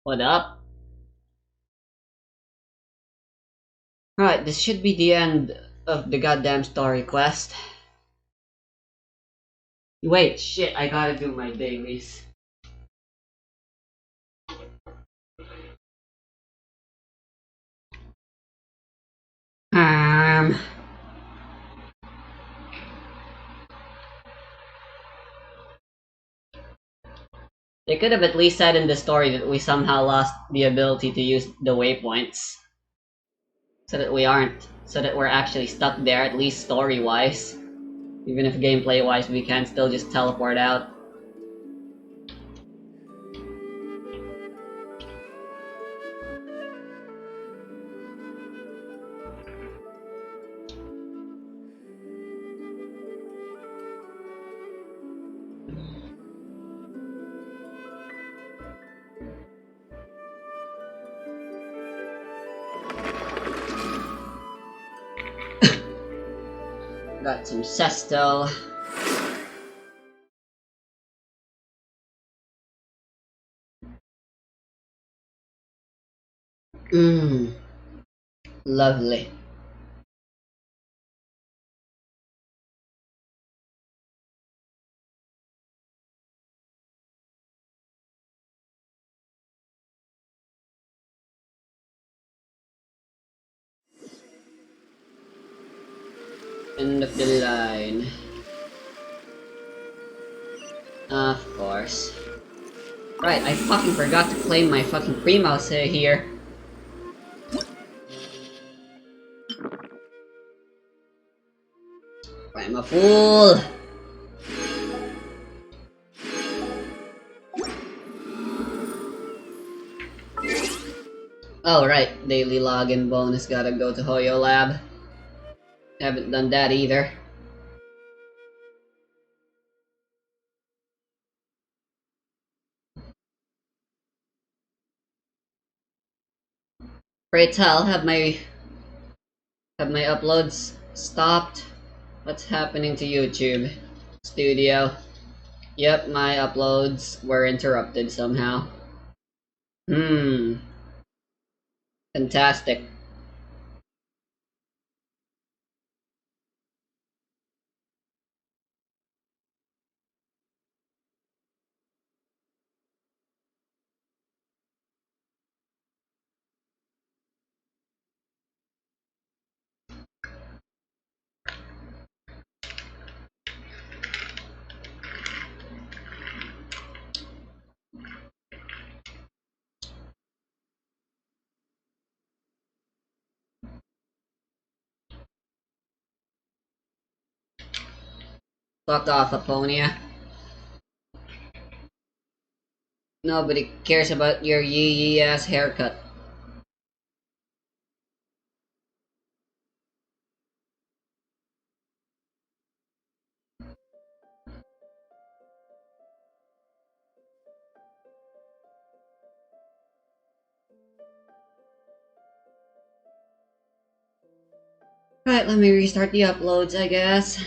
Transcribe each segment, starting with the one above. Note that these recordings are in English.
What up? Right, this should be the end of the goddamn story quest. Wait, shit, I gotta do my dailies. Um, they could have at least said in the story that we somehow lost the ability to use the waypoints. So that we're actually stuck there, at least story-wise. Even if gameplay-wise we can still just teleport out. Got some Sesto. Mmm, lovely. End of the line. Of course. Right, I fucking forgot to claim my fucking pre-mouse here. I'm a fool! Oh right, daily login bonus gotta go to Hoyo Lab. Haven't done that either. Pray tell, have my uploads stopped? What's happening to YouTube? Studio. Yep, my uploads were interrupted somehow. Hmm. Fantastic. Fuck off, Aponia. Nobody cares about your yee yee ass haircut. Right, let me restart the uploads, I guess.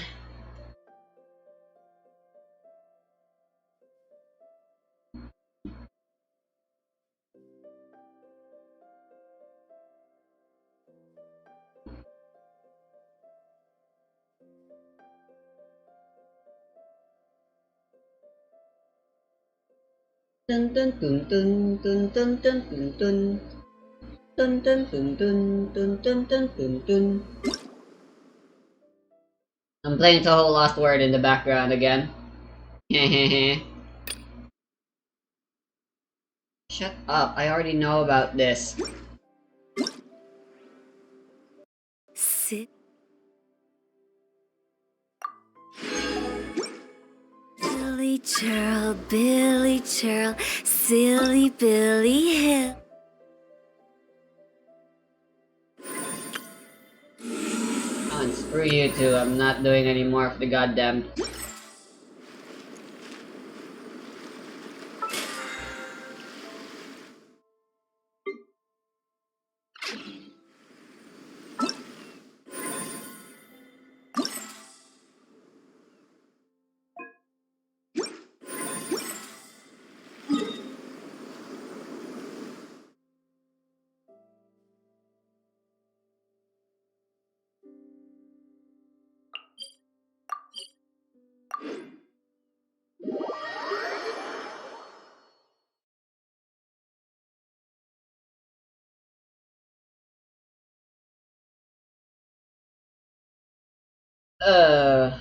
Dun dun dun dun dun dun dun dun dun. Dun dun dun dun dun dun dun dun dun. I'm playing Toho Lost Word in the background again. Hehehe. Shut up, I already know about this. Sit. Billy Churl, silly Billy Hill. Oh, and screw you too, I'm not doing any more of the goddamn... I'm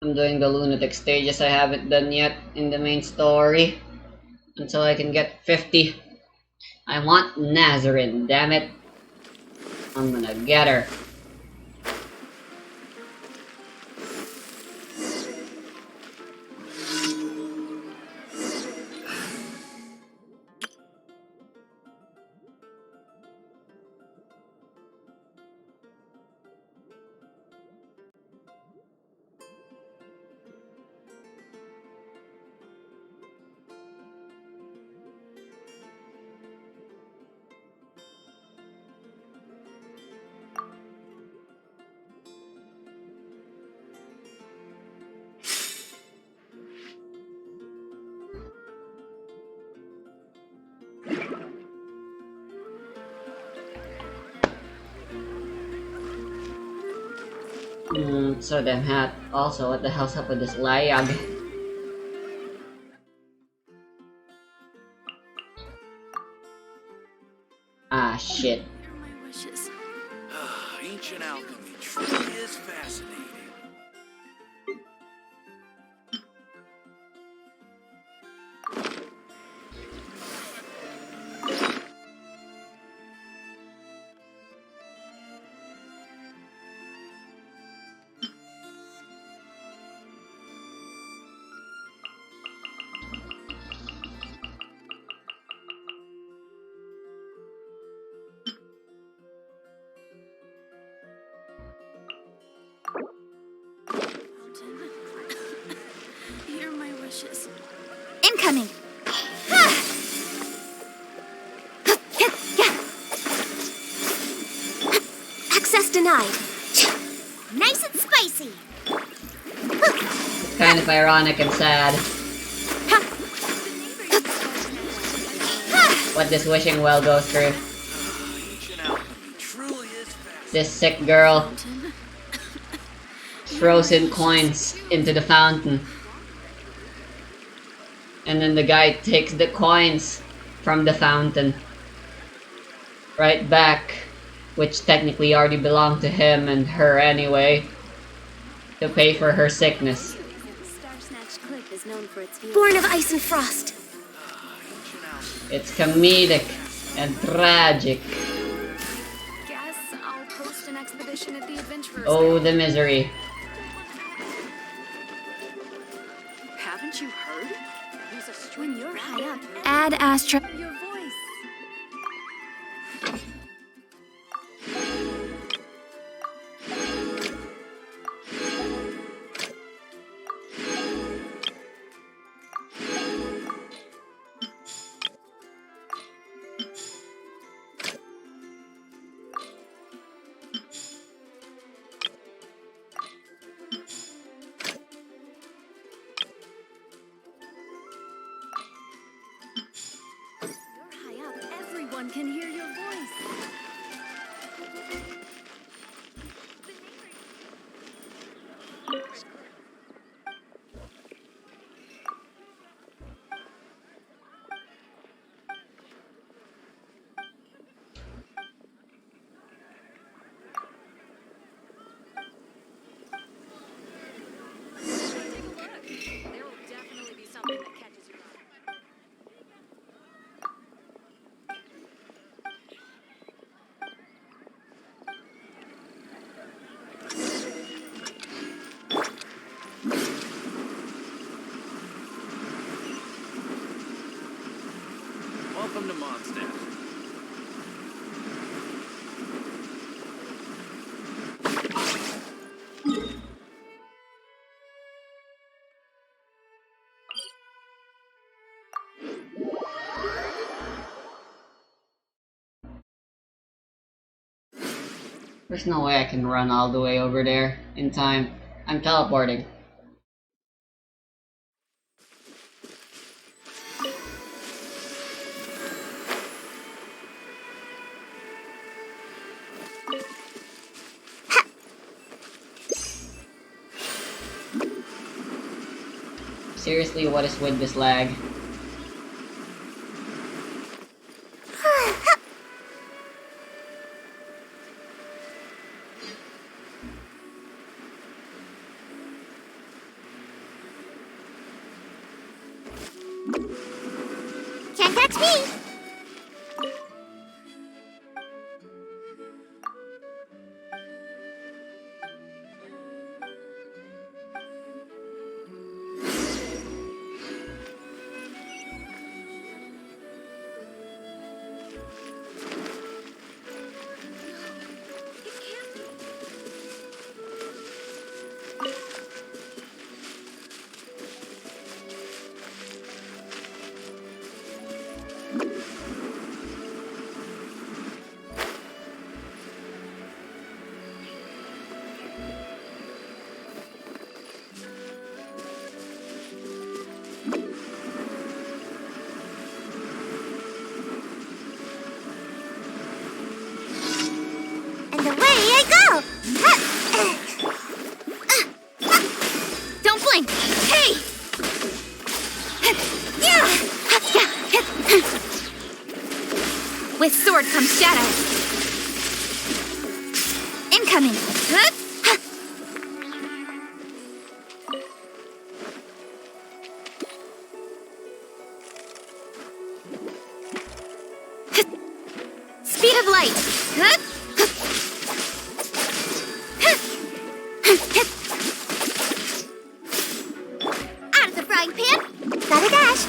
doing the lunatic stages I haven't done yet in the main story until I can get 50. I want Nazarene, damn it. I'm gonna get her. So damn hot. Also, what the hell's up with this layag? Ah, shit. Here are my wishes. Ancient alchemy truly is fascinating. Fountain. Here are my wishes. Incoming! Access denied. Nice and spicy. It's kind of ironic and sad what this wishing well goes through. Ancient alchemy truly is fascinating. This sick girl Fountain. throws in coins into the fountain. And then the guy takes the coins from the fountain right back, which technically already belonged to him and her anyway, to pay for her sickness. Star Snatch Cliff is known for its views. Born of ice and frost. Ancient alchemy. It's comedic and tragic. Guess I'll post an expedition at the Adventurers. Oh, the misery. Haven't you heard? When you're high up, add Astra. Your voice. You're high up. Everyone can hear your voice. There will definitely be something that catches your eye. Welcome to Mondstadt. There's no way I can run all the way over there in time. I'm teleporting. Seriously, what is with this lag? Can't catch me! And away I go! Don't blink! Hey! With sword comes shadow. Incoming! Speed of light! Out of the frying pan! Gotta dash!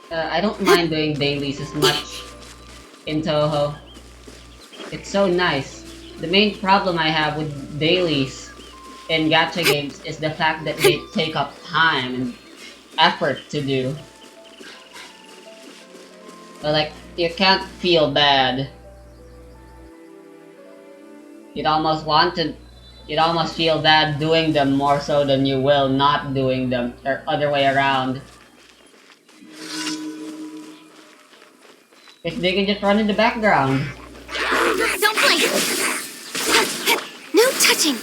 I don't mind doing dailies as much in Toho. It's so nice. The main problem I have with dailies in gacha games is the fact that they take up time and effort to do. But like, you can't feel bad. You'd almost feel bad doing them more so than you will not doing them, or other way around. If they can just run in the background. Don't blink! No touching!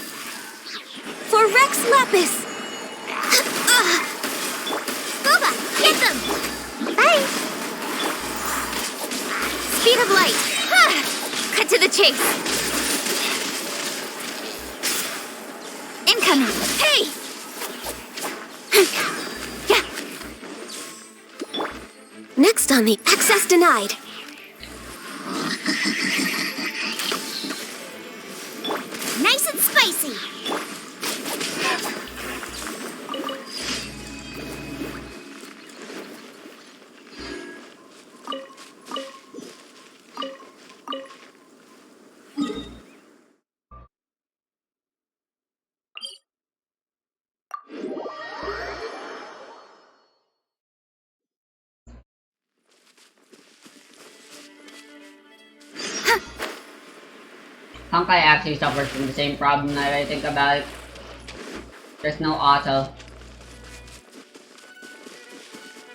For Rex Lapis! Boba, get them! Bye! Speed of light! Cut to the chase! Incoming! Hey! Next on the access denied. Nice and spicy! Honkai actually suffers from the same problem now that I think about it. There's no auto.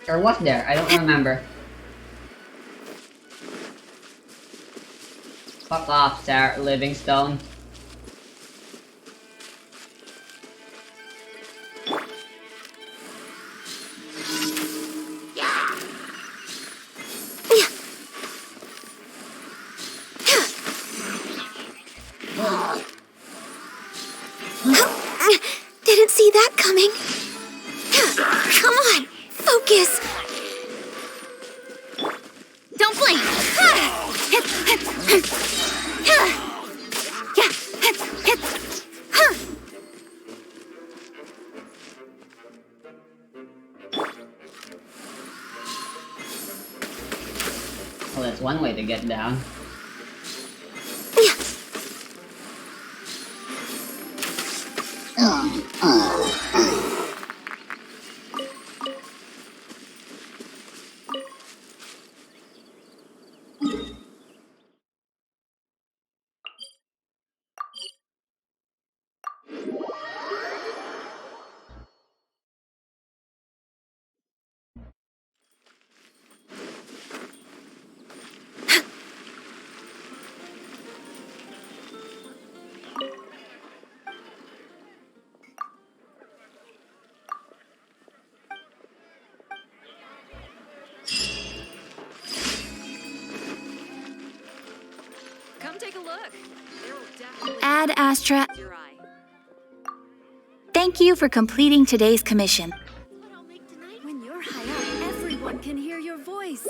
Or was there? I don't remember. Fuck off, Sarah Livingstone. Didn't see that coming. Come on, focus. Don't blink. Well, that's one way to get down. Come take a look. There will definitely Ad Astra. your eye. Thank you for completing today's commission. What I'll make tonight? When you're high up, everyone can hear your voice.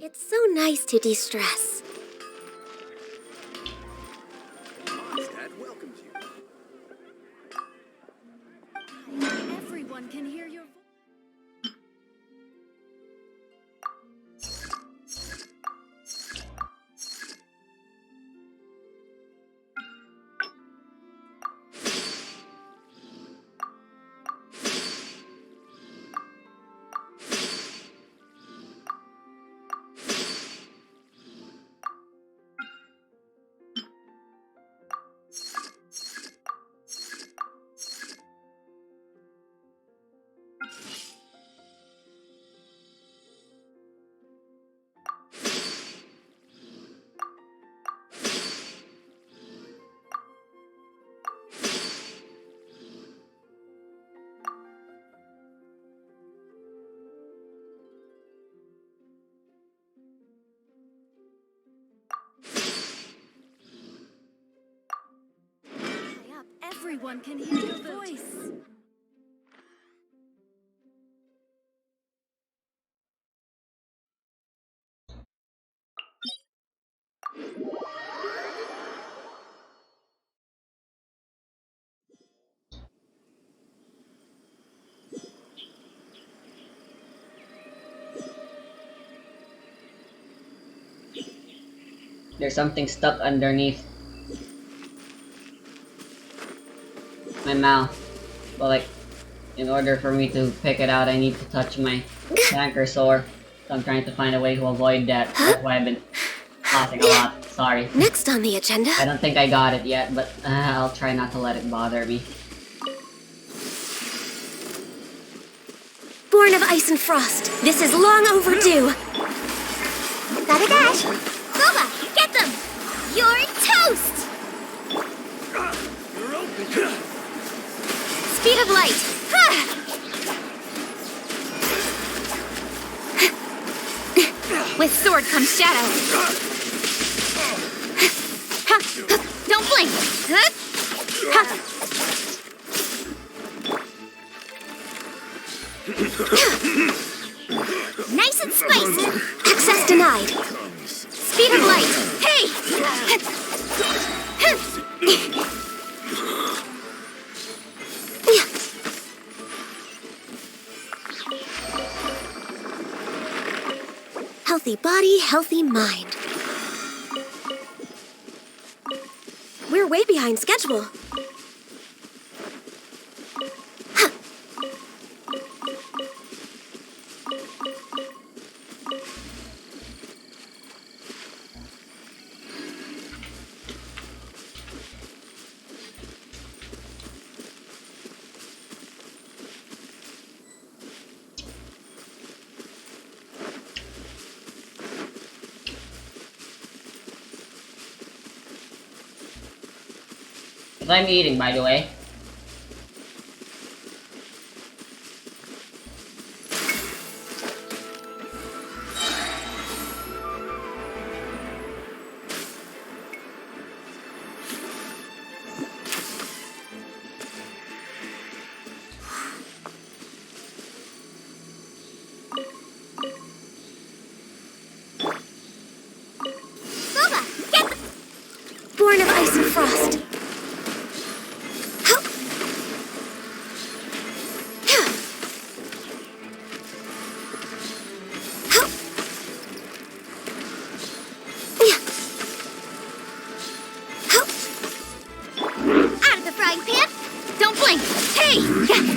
It's so nice to de-stress. Mondstadt welcomes you. Everyone can hear your voice. High up, everyone can hear your voice. There's something stuck underneath my mouth. But like, in order for me to pick it out, I need to touch my canker sore. So I'm trying to find a way to avoid that. That's why I've been pausing a lot. Sorry. Next on the agenda, I don't think I got it yet, but I'll try not to let it bother me. Born of Ice and Frost. This is long overdue. Gotta dash. Boba, get them! You're toast! You're open. Speed of light. Ha! With sword comes shadow. Ha! Don't blink. Ha! Nice and spicy. Access denied. Speed of light. Hey! Healthy body, healthy mind. We're way behind schedule. I'm eating, by the way.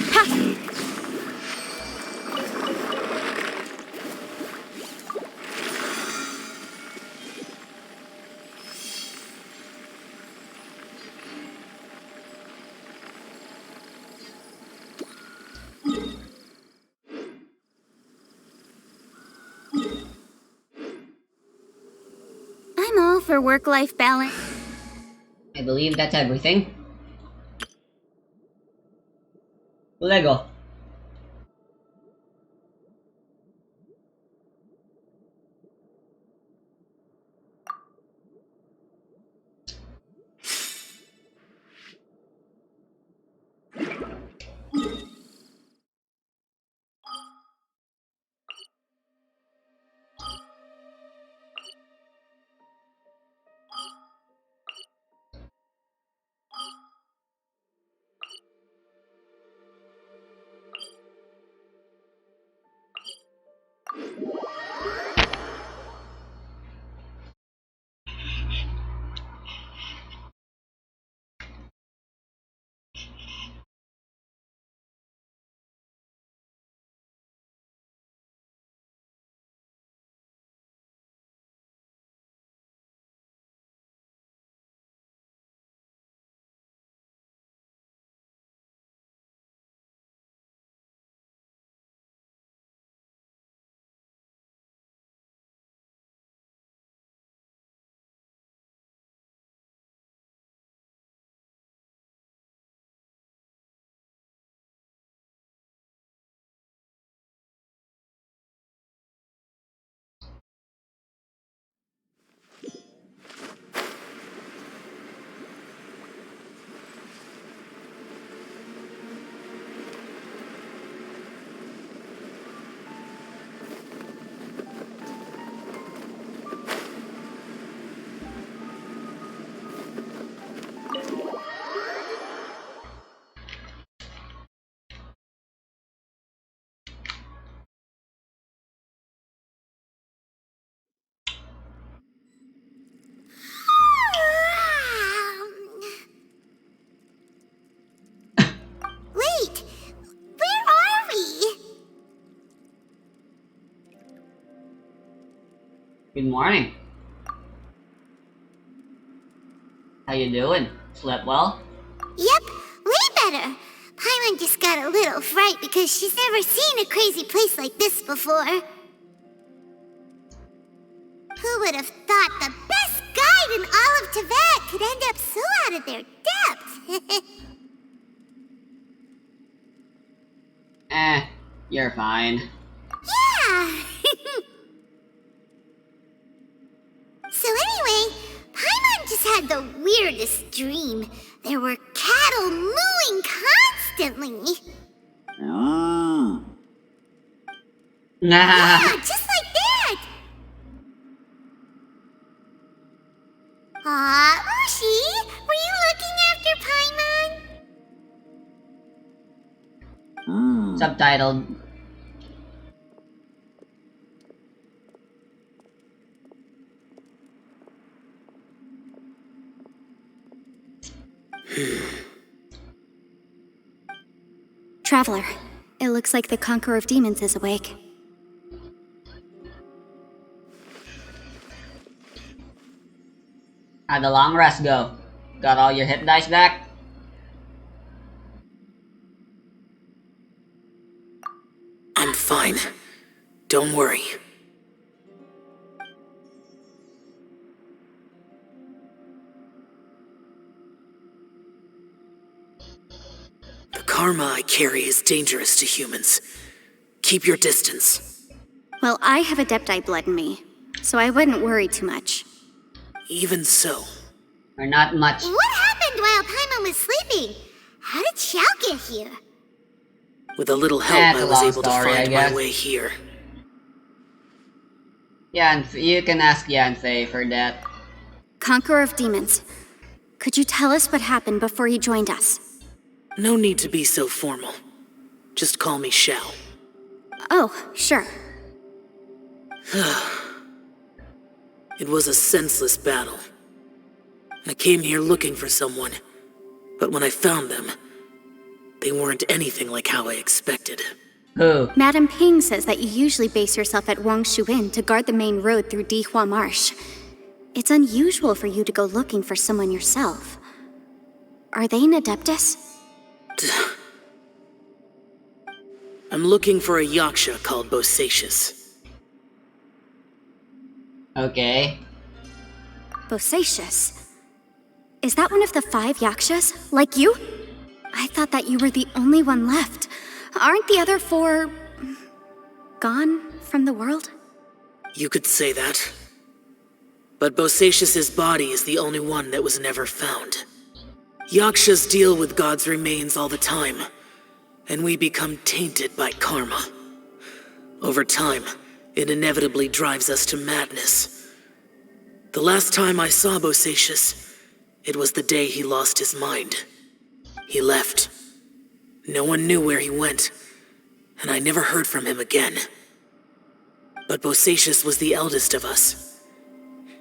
Ha! I'm all for work-life balance. I believe that's everything. Lego. Wait, where are we? Good morning. How you doing? Slept well? Yep, way better. Paimon just got a little fright because she's never seen a crazy place like this before. Who would have thought the best guide in all of Tibet could end up so out of their depth? You're fine. Yeah! So anyway, Paimon just had the weirdest dream. There were cattle mooing constantly. Yeah, just like that! Aw, Ushi, were you looking after Paimon? Subtitled. Traveler, it looks like the Conqueror of Demons is awake. How'd the long rest go? Got all your hit dice back? I'm fine. Don't worry. The karma I carry is dangerous to humans. Keep your distance. Well, I have Adepti blood in me, so I wouldn't worry too much. Even so, Or not much? What happened while Paimon was sleeping? How did Xiao get here? with a little help, That's I a was long able to story, I find guess. my way here. You can ask Yanfei for that. Conqueror of Demons, could you tell us what happened before you joined us? No need to be so formal. Just call me Xiao. Oh, sure. It was a senseless battle. I came here looking for someone, but when I found them, They weren't anything like how I expected. Who? Madam Ping says that you usually base yourself at Wangshu Inn to guard the main road through Dihua Marsh. It's unusual for you to go looking for someone yourself. Are they an Adeptus? I'm looking for a Yaksha called Bosacius. Okay. Bosacius? Is that one of the 5 Yakshas? Like you? I thought that you were the only one left. Aren't the other 4... gone from the world? You could say that. But Bosacius's body is the only one that was never found. Yakshas deal with God's remains all the time, and we become tainted by karma. Over time, it inevitably drives us to madness. The last time I saw Bosacius, it was the day he lost his mind. He left. No one knew where he went, and I never heard from him again. But Bosacius was the eldest of us.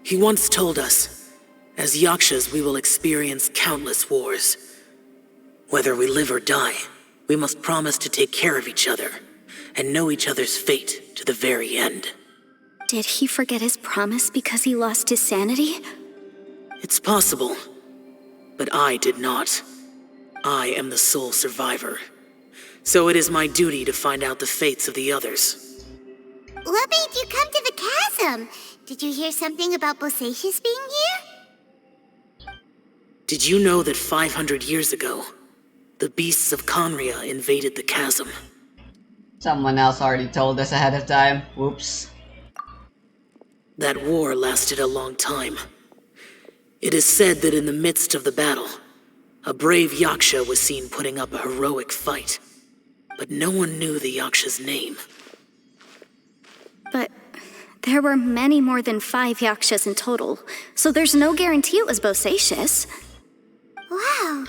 He once told us, as Yakshas we will experience countless wars. Whether we live or die, we must promise to take care of each other, and know each other's fate to the very end. Did he forget his promise because he lost his sanity? It's possible, but I did not. I am the sole survivor. So it is my duty to find out the fates of the others. What made you come to the chasm? Did you hear something about Bosacius being here? Did you know that 500 years ago, the beasts of Conria invaded the chasm? Someone else already told us ahead of time. Whoops. That war lasted a long time. It is said that in the midst of the battle, a brave Yaksha was seen putting up a heroic fight. But no one knew the Yaksha's name. But there were many more than 5 Yakshas in total, so there's no guarantee it was Bosacius. Wow.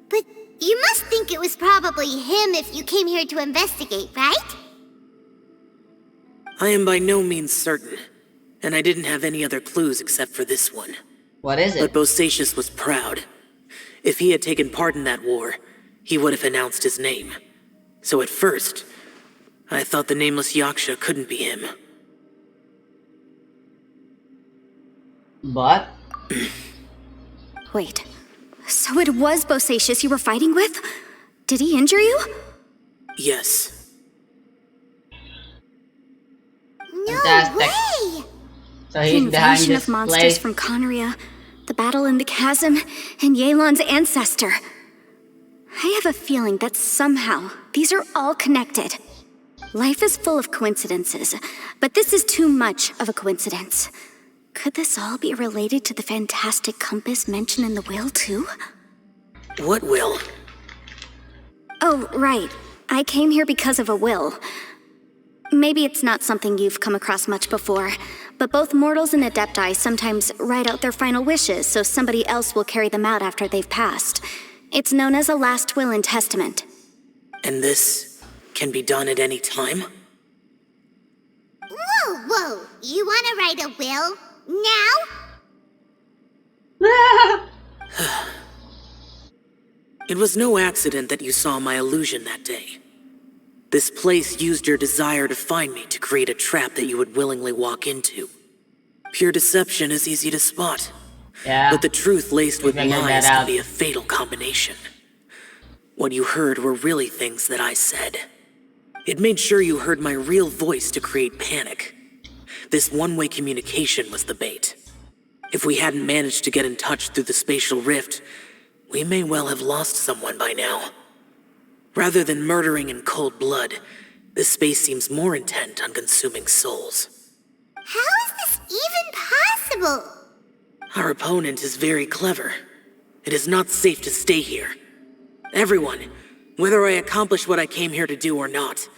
But you must think it was probably him if you came here to investigate, right? I am by no means certain, and I didn't have any other clues except for this one. What is But it? Bosacius was proud. If he had taken part in that war, he would have announced his name. So at first, I thought the nameless Yaksha couldn't be him. But? Wait, so it was Bosacius you were fighting with? Did he injure you? Yes. No Fantastic. way! So The he's behind invasion this of monsters place. from Conria, the battle in the chasm, and Yelan's ancestor. I have a feeling that somehow these are all connected. Life is full of coincidences, but this is too much of a coincidence. Could this all be related to the fantastic compass mentioned in the will, too? What will? Oh, right. I came here because of a will. Maybe it's not something you've come across much before, but both mortals and adepti sometimes write out their final wishes so somebody else will carry them out after they've passed. It's known as a last will and testament. And this can be done at any time? Whoa, whoa! You wanna write a will? Now? It was no accident that you saw my illusion that day. This place used your desire to find me to create a trap that you would willingly walk into. Pure deception is easy to spot. Yeah. But the truth laced with Figured that lies out. can be a fatal combination. What you heard were really things that I said. It made sure you heard my real voice to create panic. This one-way communication was the bait. If we hadn't managed to get in touch through the spatial rift, we may well have lost someone by now. Rather than murdering in cold blood, this space seems more intent on consuming souls. How is this even possible? Our opponent is very clever. It is not safe to stay here. Everyone, whether I accomplish what I came here to do or not,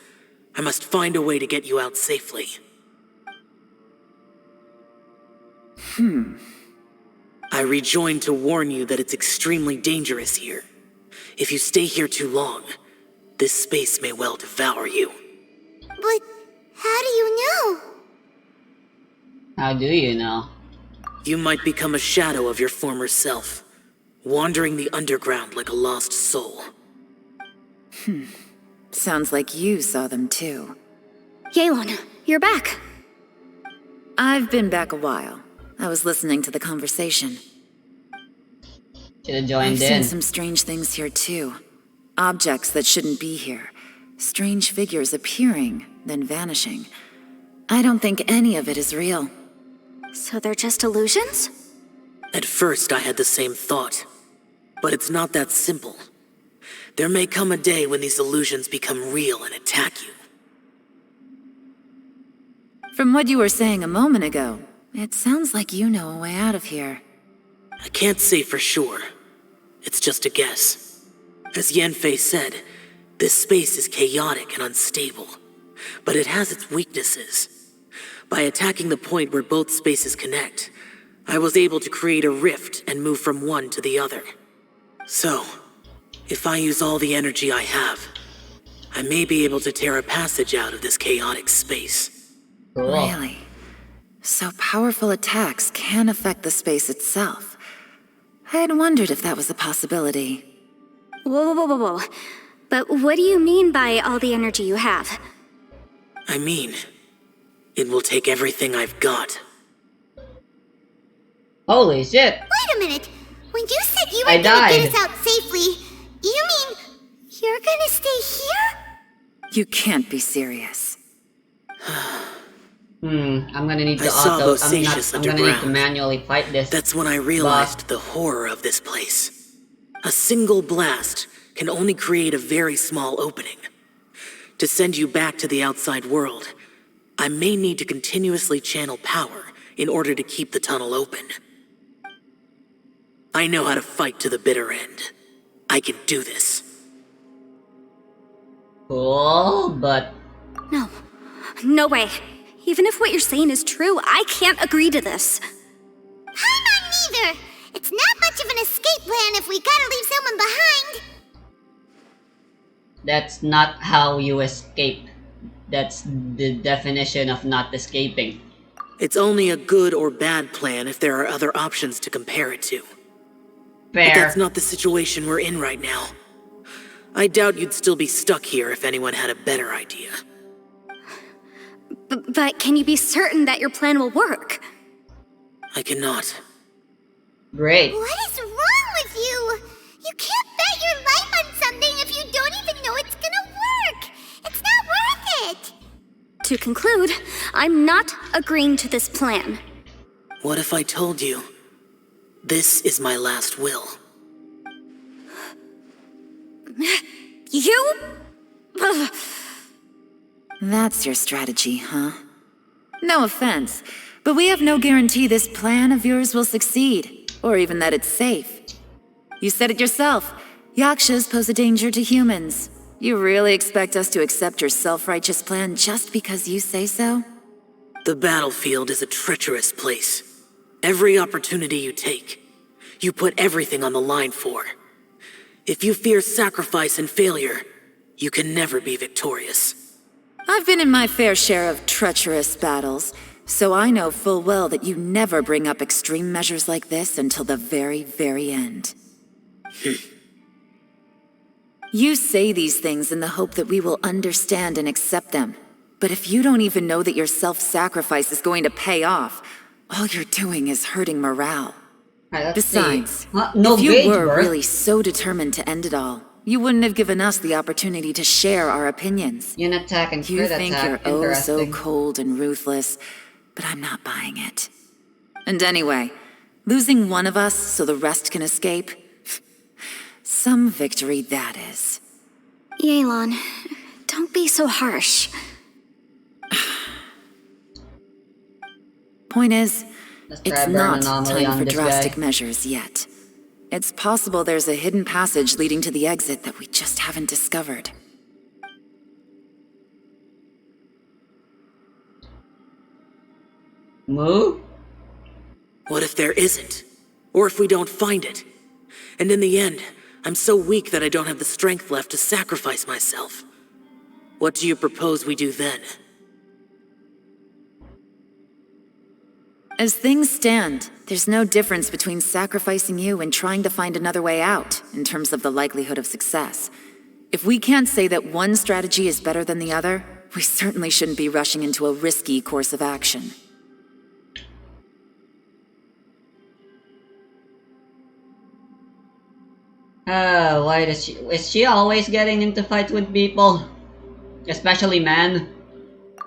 I must find a way to get you out safely. I rejoined to warn you that it's extremely dangerous here. If you stay here too long, this space may well devour you. But how do you know? How do you know? You might become a shadow of your former self, wandering the underground like a lost soul. Sounds like you saw them too. Yelan, you're back. I've been back a while. I was listening to the conversation. Should have I've joined seen in. some strange things here too. Objects that shouldn't be here. Strange figures appearing, then vanishing. I don't think any of it is real. So they're just illusions? At first, I had the same thought. But it's not that simple. There may come a day when these illusions become real and attack you. From what you were saying a moment ago, it sounds like you know a way out of here. I can't say for sure. It's just a guess. As Yanfei said, this space is chaotic and unstable. But it has its weaknesses. By attacking the point where both spaces connect, I was able to create a rift and move from one to the other. So, if I use all the energy I have, I may be able to tear a passage out of this chaotic space. Cool. Really? So powerful attacks can affect the space itself. I had wondered if that was a possibility. Whoa, whoa, whoa, whoa. But what do you mean by all the energy you have? I mean, it will take everything I've got. Holy shit! Wait a minute. When you said you I were gonna died. get us out safely, you mean you're gonna stay here? You can't be serious. I'm gonna need to I saw auto. Bosacius I'm gonna need to underground. manually fight this. That's when I realized the horror of this place. A single blast can only create a very small opening. To send you back to the outside world, I may need to continuously channel power in order to keep the tunnel open. I know how to fight to the bitter end. I can do this. Cool, but No. No way. Even if what you're saying is true, I can't agree to this. I'm not neither. It's not much of an escape plan if we gotta leave someone behind. that's not how you escape. That's the definition of not escaping. It's only a good or bad plan if there are other options to compare it to. But Fair. that's not the situation we're in right now. I doubt you'd still be stuck here if anyone had a better idea. But can you be certain that your plan will work? I cannot. Great. What is wrong with you? You can't bet your life on something if you don't even know it's gonna work. It's not worth it. To conclude, I'm not agreeing to this plan. What if I told you, this is my last will? You? Ugh. That's your strategy, huh? No offense, but we have no guarantee this plan of yours will succeed, or even that it's safe. You said it yourself. Yakshas pose a danger to humans. You really expect us to accept your self-righteous plan just because you say so? The battlefield is a treacherous place. Every opportunity you take, you put everything on the line for. If you fear sacrifice and failure, you can never be victorious. I've been in my fair share of treacherous battles, so I know full well that you never bring up extreme measures like this until the very, very end. You say these things in the hope that we will understand and accept them. But if you don't even know that your self-sacrifice is going to pay off, all you're doing is hurting morale. Alright, let's see. Besides, No if you gauge, were bro. really so determined to end it all, you wouldn't have given us the opportunity to share our opinions. Unit attack and You crit think attack. you're oh so Interesting. cold and ruthless, but I'm not buying it. And anyway, losing one of us so the rest can escape? Some victory that is. Yelan, don't be so harsh. Point is, Let's try it's burn not anomaly time on for this drastic guy. measures yet. It's possible there's a hidden passage leading to the exit that we just haven't discovered. Moo? What if there isn't? Or if we don't find it? And in the end, I'm so weak that I don't have the strength left to sacrifice myself. What do you propose we do then? As things stand, there's no difference between sacrificing you and trying to find another way out, in terms of the likelihood of success. If we can't say that one strategy is better than the other, we certainly shouldn't be rushing into a risky course of action. Why does she... Is she always getting into fights with people? Especially men?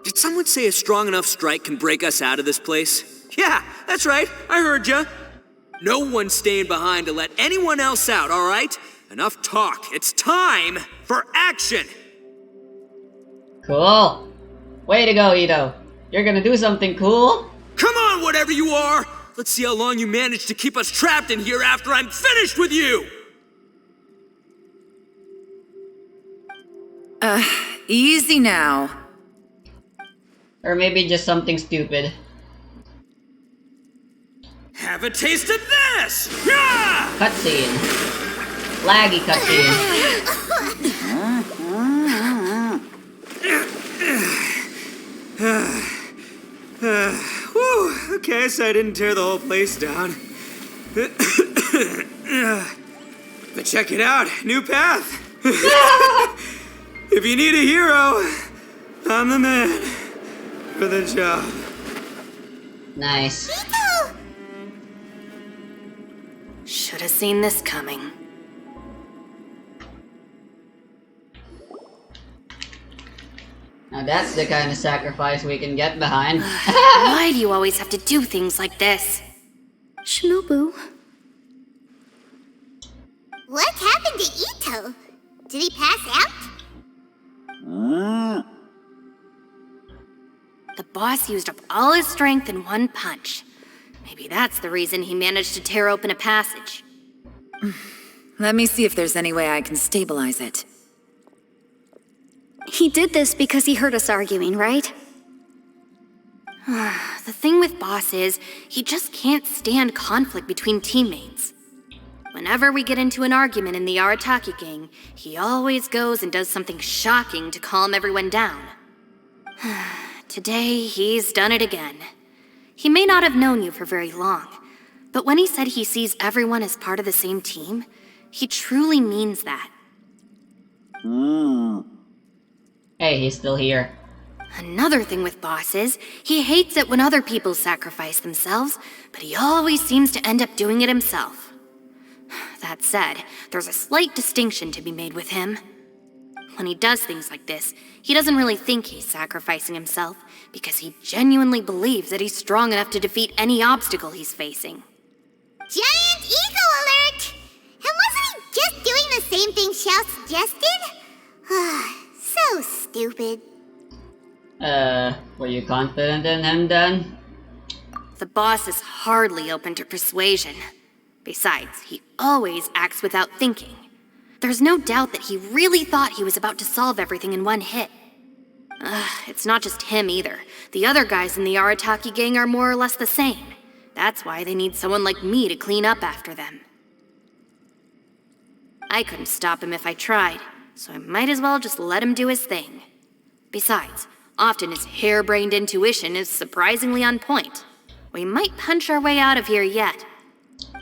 Did someone say a strong enough strike can break us out of this place? Yeah, that's right. I heard ya. No one's staying behind to let anyone else out, all right? Enough talk. It's time for action. Cool. Way to go, Ito. You're gonna do something cool? Come on, whatever you are. Let's see how long you manage to keep us trapped in here after I'm finished with you. Easy now. Or maybe just something stupid. Have a taste of this! Yeah! Cutscene. Laggy cutscene. Whew, okay, so I didn't tear the whole place down. But check it out, new path. If you need a hero, I'm the man for the job. Nice. Ito! Should have seen this coming. Now that's the kind of sacrifice we can get behind. Why do you always have to do things like this? Shinobu, What happened to Ito? Did he pass out? The boss used up all his strength in one punch. Maybe that's the reason he managed to tear open a passage. Let me see if there's any way I can stabilize it. he did this because he heard us arguing, right? The thing with Boss is, he just can't stand conflict between teammates. Whenever we get into an argument in the Arataki gang, he always goes and does something shocking to calm everyone down. Today, he's done it again. He may not have known you for very long, but when he said he sees everyone as part of the same team, he truly means that. Hey, he's still here. Another thing with Boss is, he hates it when other people sacrifice themselves, but he always seems to end up doing it himself. That said, there's a slight distinction to be made with him. When he does things like this, he doesn't really think he's sacrificing himself, because he genuinely believes that he's strong enough to defeat any obstacle he's facing. Giant ego alert! And wasn't he just doing the same thing Xiao suggested? So stupid. Were you confident in him then? The boss is hardly open to persuasion. Besides, he always acts without thinking. There's no doubt that he really thought he was about to solve everything in one hit. It's not just him either. The other guys in the Arataki gang are more or less the same. That's why they need someone like me to clean up after them. I couldn't stop him if I tried, so I might as well just let him do his thing. Besides, often his harebrained intuition is surprisingly on point. We might punch our way out of here yet.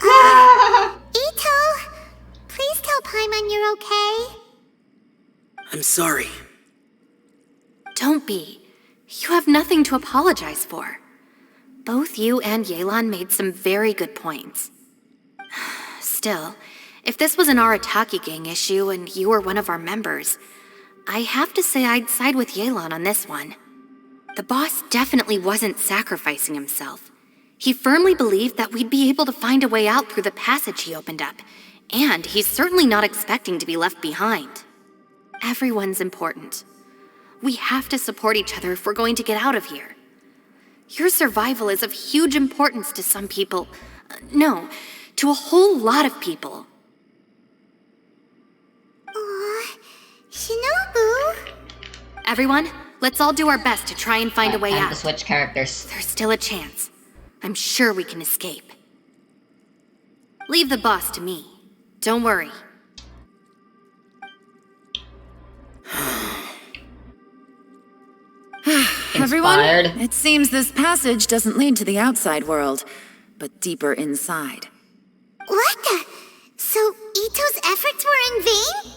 Ito! Please tell Paimon you're okay. I'm sorry. Don't be. You have nothing to apologize for. Both you and Yelan made some very good points. Still, if this was an Arataki gang issue and you were one of our members, I have to say I'd side with Yelan on this one. The boss definitely wasn't sacrificing himself. He firmly believed that we'd be able to find a way out through the passage he opened up, and he's certainly not expecting to be left behind. Everyone's important. We have to support each other if we're going to get out of here. Your survival is of huge importance to some people. No, to a whole lot of people. Aw, Shinobu. Everyone, let's all do our best to try and find a way Time out. to switch characters. There's still a chance. I'm sure we can escape. Leave the boss to me. Don't worry. Everyone, Inspired. it seems this passage doesn't lead to the outside world, but deeper inside. What the? So Ito's efforts were in vain?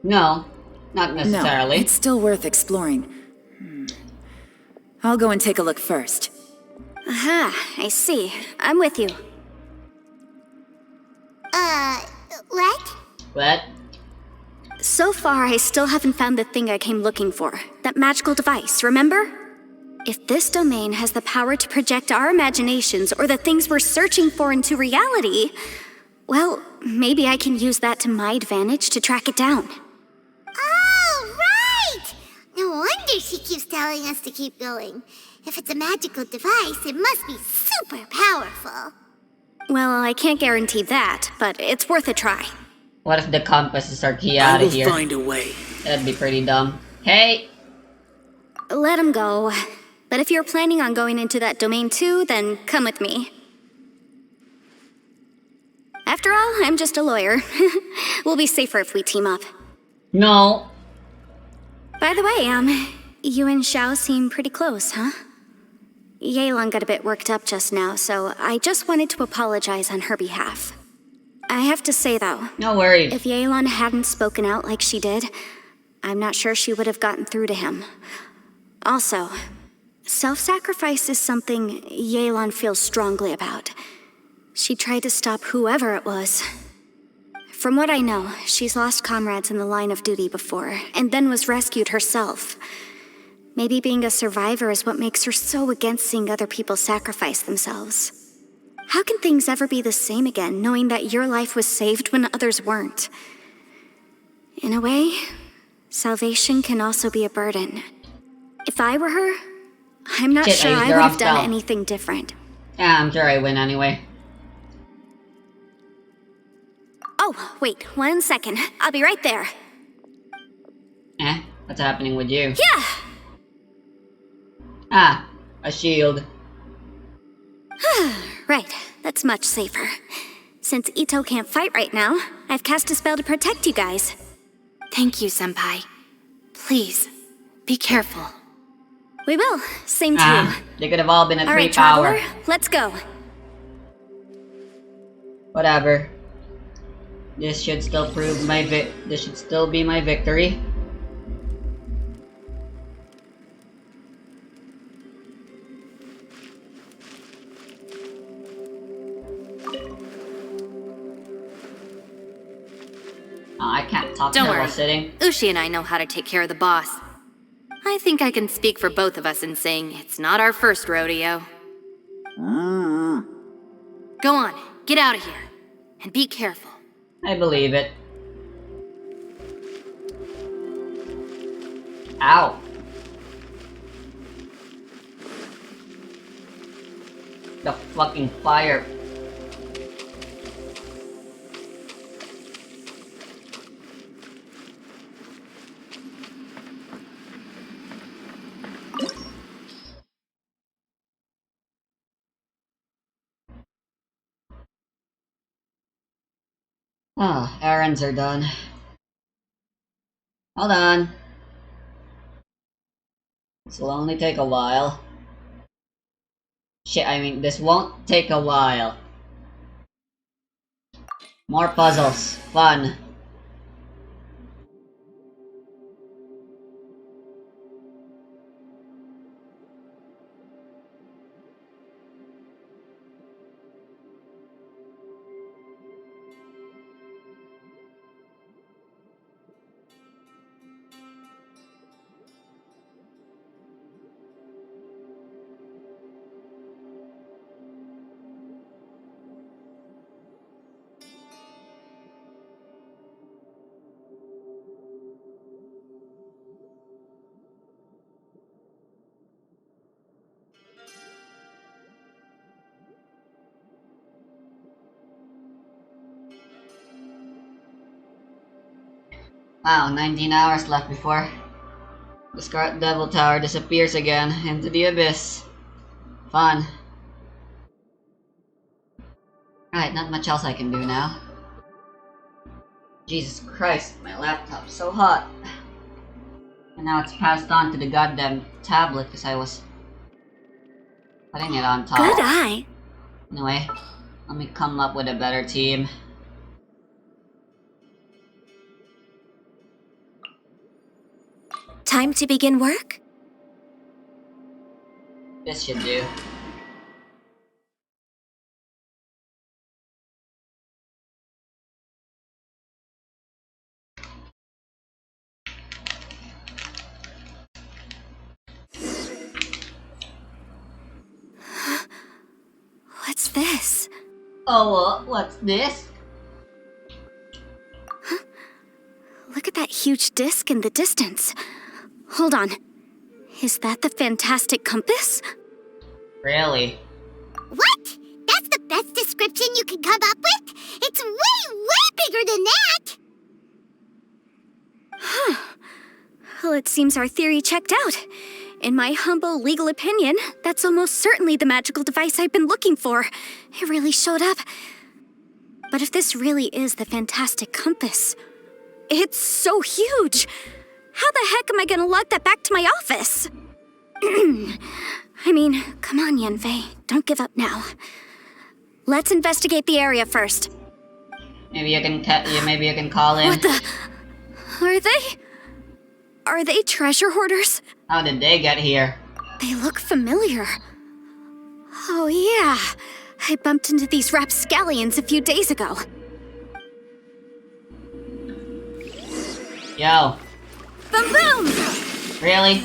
No, Not No, necessarily. it's still worth exploring. I'll go and take a look first. Aha, I see. I'm with you. What? What? So far, I still haven't found the thing I came looking for. That magical device, remember? If this domain has the power to project our imaginations or the things we're searching for into reality, well, maybe I can use that to my advantage to track it down. Oh, right! No wonder she keeps telling us to keep going. If it's a magical device, it must be super powerful. Well, I can't guarantee that, but it's worth a try. What if the compass is our key I out will of here? find a way. That'd be pretty dumb. Hey! Let him go. But if you're planning on going into that domain too, then come with me. After all, I'm just a lawyer. We'll be safer if we team up. No! By the way, you and Xiao seem pretty close, huh? Yelan got a bit worked up just now, so I just wanted to apologize on her behalf. I have to say though, No worries. if Yelan hadn't spoken out like she did, I'm not sure she would have gotten through to him. Also, self-sacrifice is something Yelan feels strongly about. She tried to stop whoever it was. From what I know, she's lost comrades in the line of duty before, and then was rescued herself. Maybe being a survivor is what makes her so against seeing other people sacrifice themselves. How can things ever be the same again, knowing that your life was saved when others weren't? In a way, salvation can also be a burden. If I were her, I'm not Shit, sure I used I the would wrong have done spell. anything different. Yeah, I'm sure I win anyway. Oh, wait, 1 second. I'll be right there. What's happening with you? Yeah! Ah, a shield. Right, that's much safer. Since Ito can't fight right now, I've cast a spell to protect you guys. Thank you, Senpai. Please, be careful. We will. Same to Ah, you. they could have all been at All 3 right, power. Traveler, let's go. Whatever. This should still prove my this should still be my victory. Oh, I can't talk Don't to her worry. while sitting. Ushi and I know how to take care of the boss. I think I can speak for both of us in saying it's not our first rodeo. Go on, get out of here. And be careful. I believe it. Ow. The fucking fire. Oh, errands are done. Hold on. This will only take a while. Shit, I mean, this won't take a while. More puzzles. Fun. Wow, 19 hours left before the Scarlet Devil Tower disappears again into the abyss. Fun. Right, not much else I can do now. Jesus Christ, my laptop's so hot. And now it's passed on to the goddamn tablet because I was putting it on top. Good eye. Anyway, let me come up with a better team. Time to begin work? This should do. What's this? Oh, what's this? Look at that huge disc in the distance. Hold on. Is that the fantastic compass? Really? What? That's the best description you can come up with? It's way, way bigger than that! Well, it seems our theory checked out. In my humble legal opinion, that's almost certainly the magical device I've been looking for. It really showed up. But if this really is the fantastic compass, it's so huge. How the heck am I gonna lug that back to my office? I mean, come on, Yenfei. Don't give up now. Let's investigate the area first. Maybe you can call him. What the? Are they treasure hoarders? How did they get here? They look familiar. Oh yeah, I bumped into these rapscallions a few days ago. Yo. Boom boom! Really?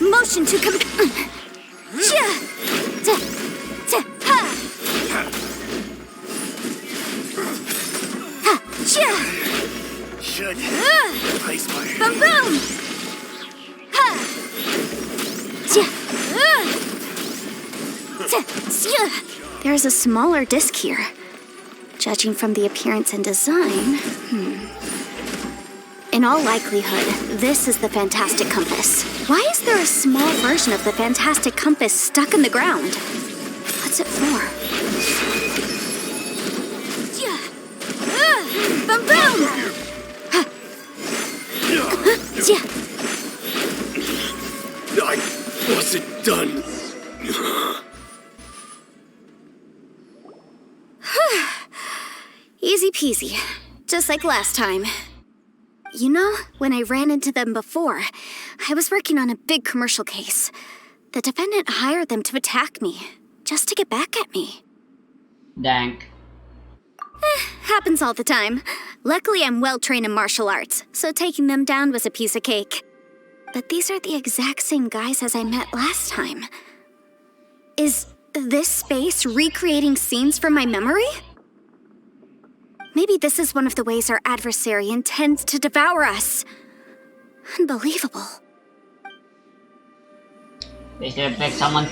Motion to come. Should replace my Boom boom! There's a smaller disc here. Judging from the appearance and design, In all likelihood, this is the fantastic compass. Why is there a small version of the fantastic compass stuck in the ground? What's it for? Boom boom! I wasn't done. Easy peasy. Just like last time. You know, when I ran into them before, I was working on a big commercial case. The defendant hired them to attack me, just to get back at me. Dank. Happens all the time. Luckily, I'm well-trained in martial arts, so taking them down was a piece of cake. But these are the exact same guys as I met last time. Is this space recreating scenes from my memory? Maybe this is one of the ways our adversary intends to devour us. Unbelievable. They should have picked someone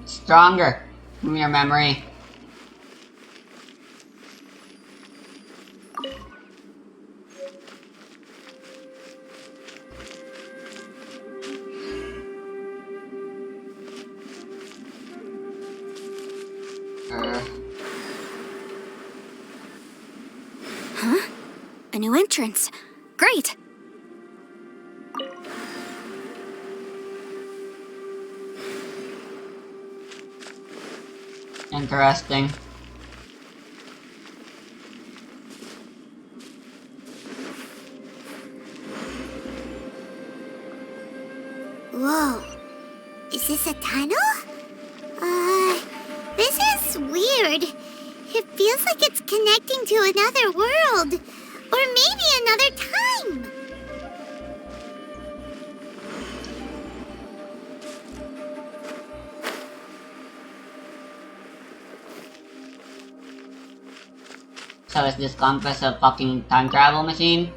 stronger from your memory. Huh? A new entrance. Great! Interesting. Whoa. Is this a tunnel? This is weird. It feels like it's connecting to another world. Or maybe another time. So is this compass a fucking time travel machine?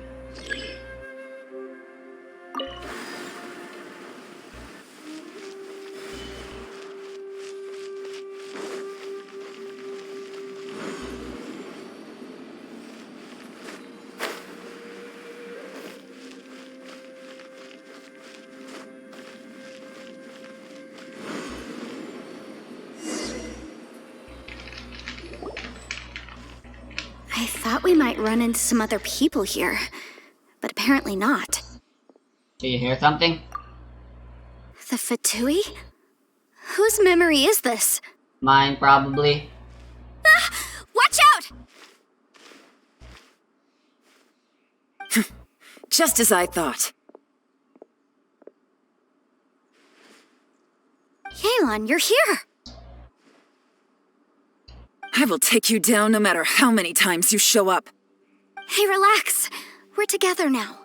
I thought we might run into some other people here, but apparently not. Do you hear something? The Fatui? Whose memory is this? Mine, probably. Watch out! Just as I thought. Yelan, you're here! I will take you down no matter how many times you show up. Hey, relax. We're together now.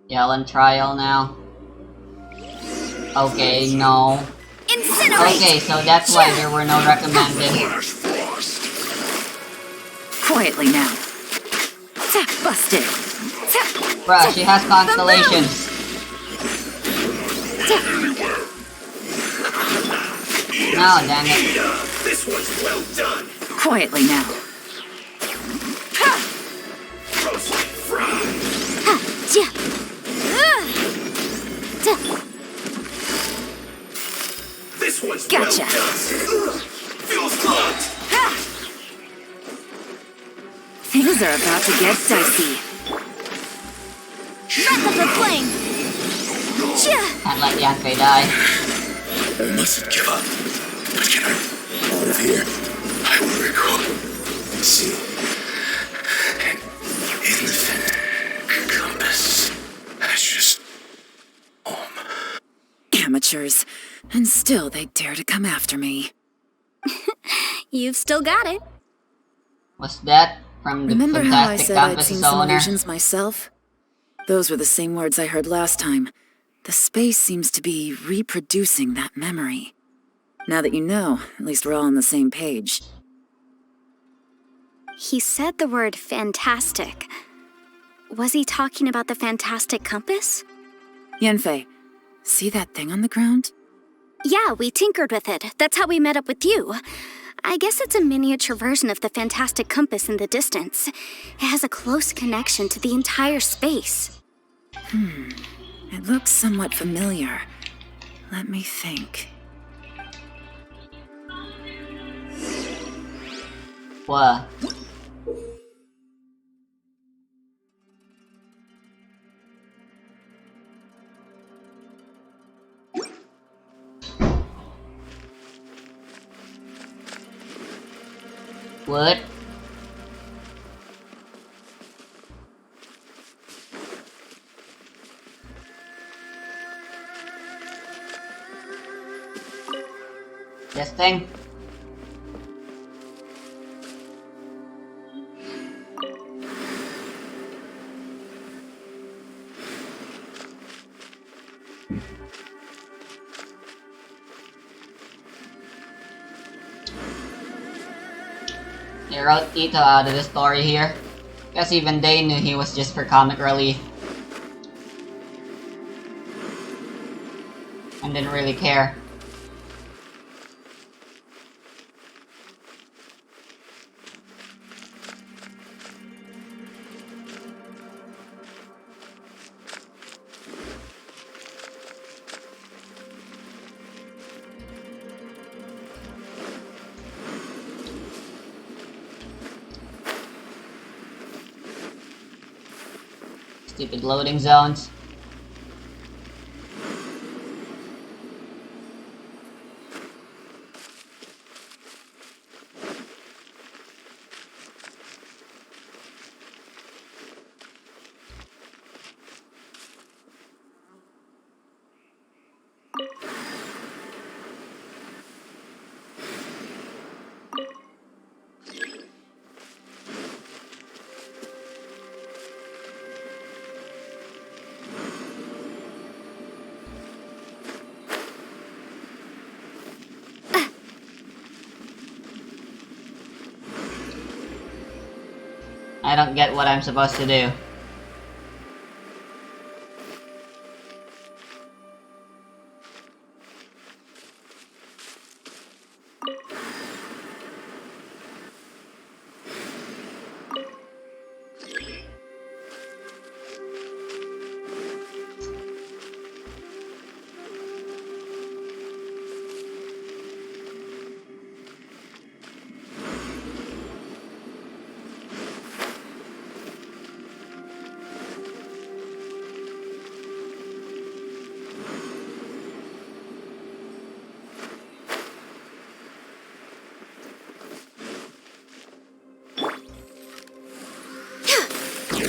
Yell trial now. Okay, no. Incinerate! Okay, so that's why there were no recommended. Flash Frost. Quietly now. Tap busted. Tap. Bruh, she has constellations. No, damn it. This one's well done. Quietly now. Roast fried. This one's Gotcha. well done. Feels good. Things are about to get dicey. Wrap up her flame! Can't let Yanfei die. I mustn't give up. But can I? Out of here. I will recall. See. In the compass. That's just home. Amateurs. And still they dare to come after me. You've still got it. What's that? From the Remember how I Fantastic said I'd Compass seen some owner? illusions myself? Those were the same words I heard last time. The space seems to be reproducing that memory. Now that you know, at least we're all on the same page. He said the word fantastic. Was he talking about the fantastic compass? Yanfei, see that thing on the ground? Yeah, we tinkered with it. That's how we met up with you. I guess it's a miniature version of the fantastic compass in the distance. It has a close connection to the entire space. It looks somewhat familiar. Let me think. What? What? This thing? They wrote Ito out of the story here. Guess even they knew he was just for comic relief. And didn't really care. Stupid loading zones. I don't get what I'm supposed to do.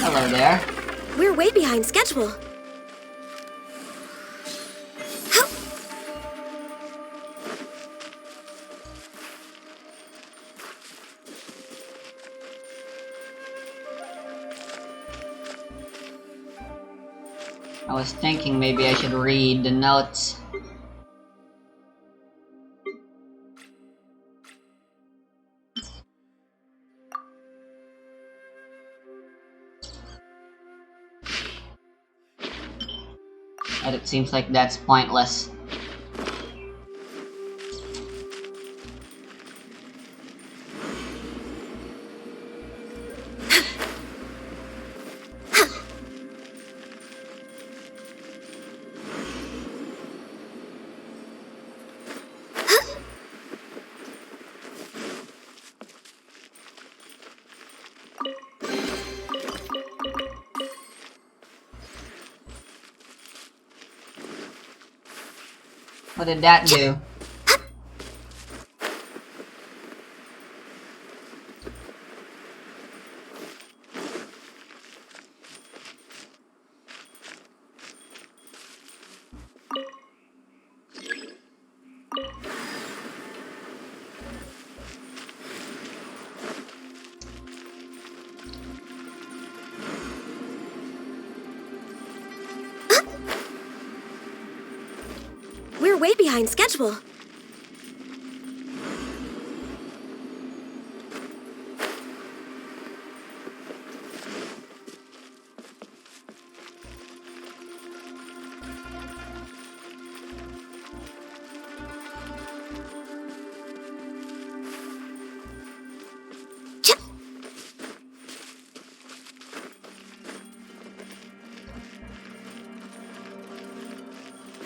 Hello there. We're way behind schedule. I was thinking maybe I should read the notes. But it seems like that's pointless. What did that do? We're way behind schedule.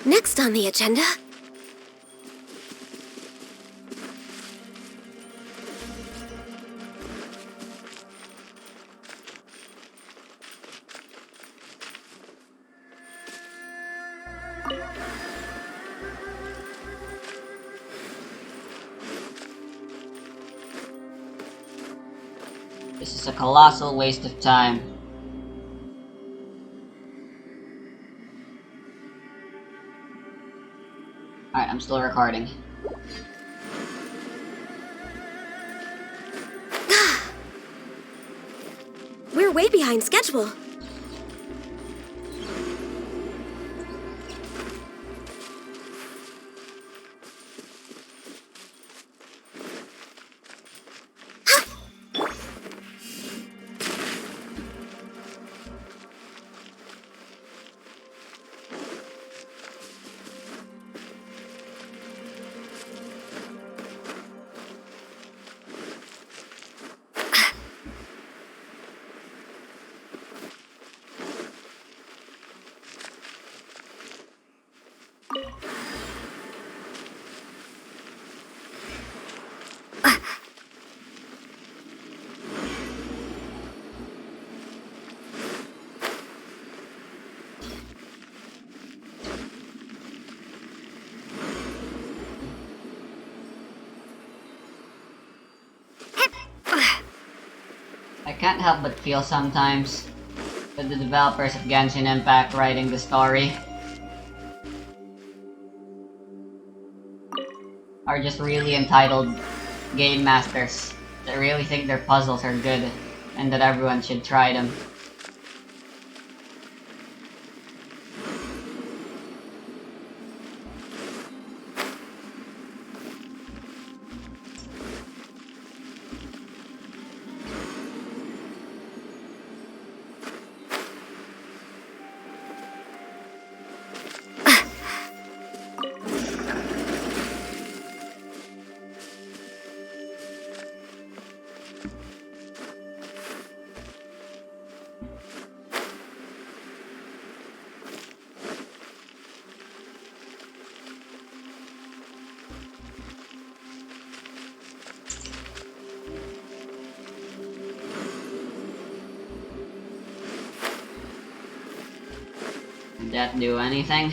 Next on the agenda. This is a colossal waste of time. Alright, I'm still recording. We're way behind schedule. I can't help but feel sometimes that the developers of Genshin Impact writing the story are just really entitled game masters that really think their puzzles are good and that everyone should try them. Did that do anything?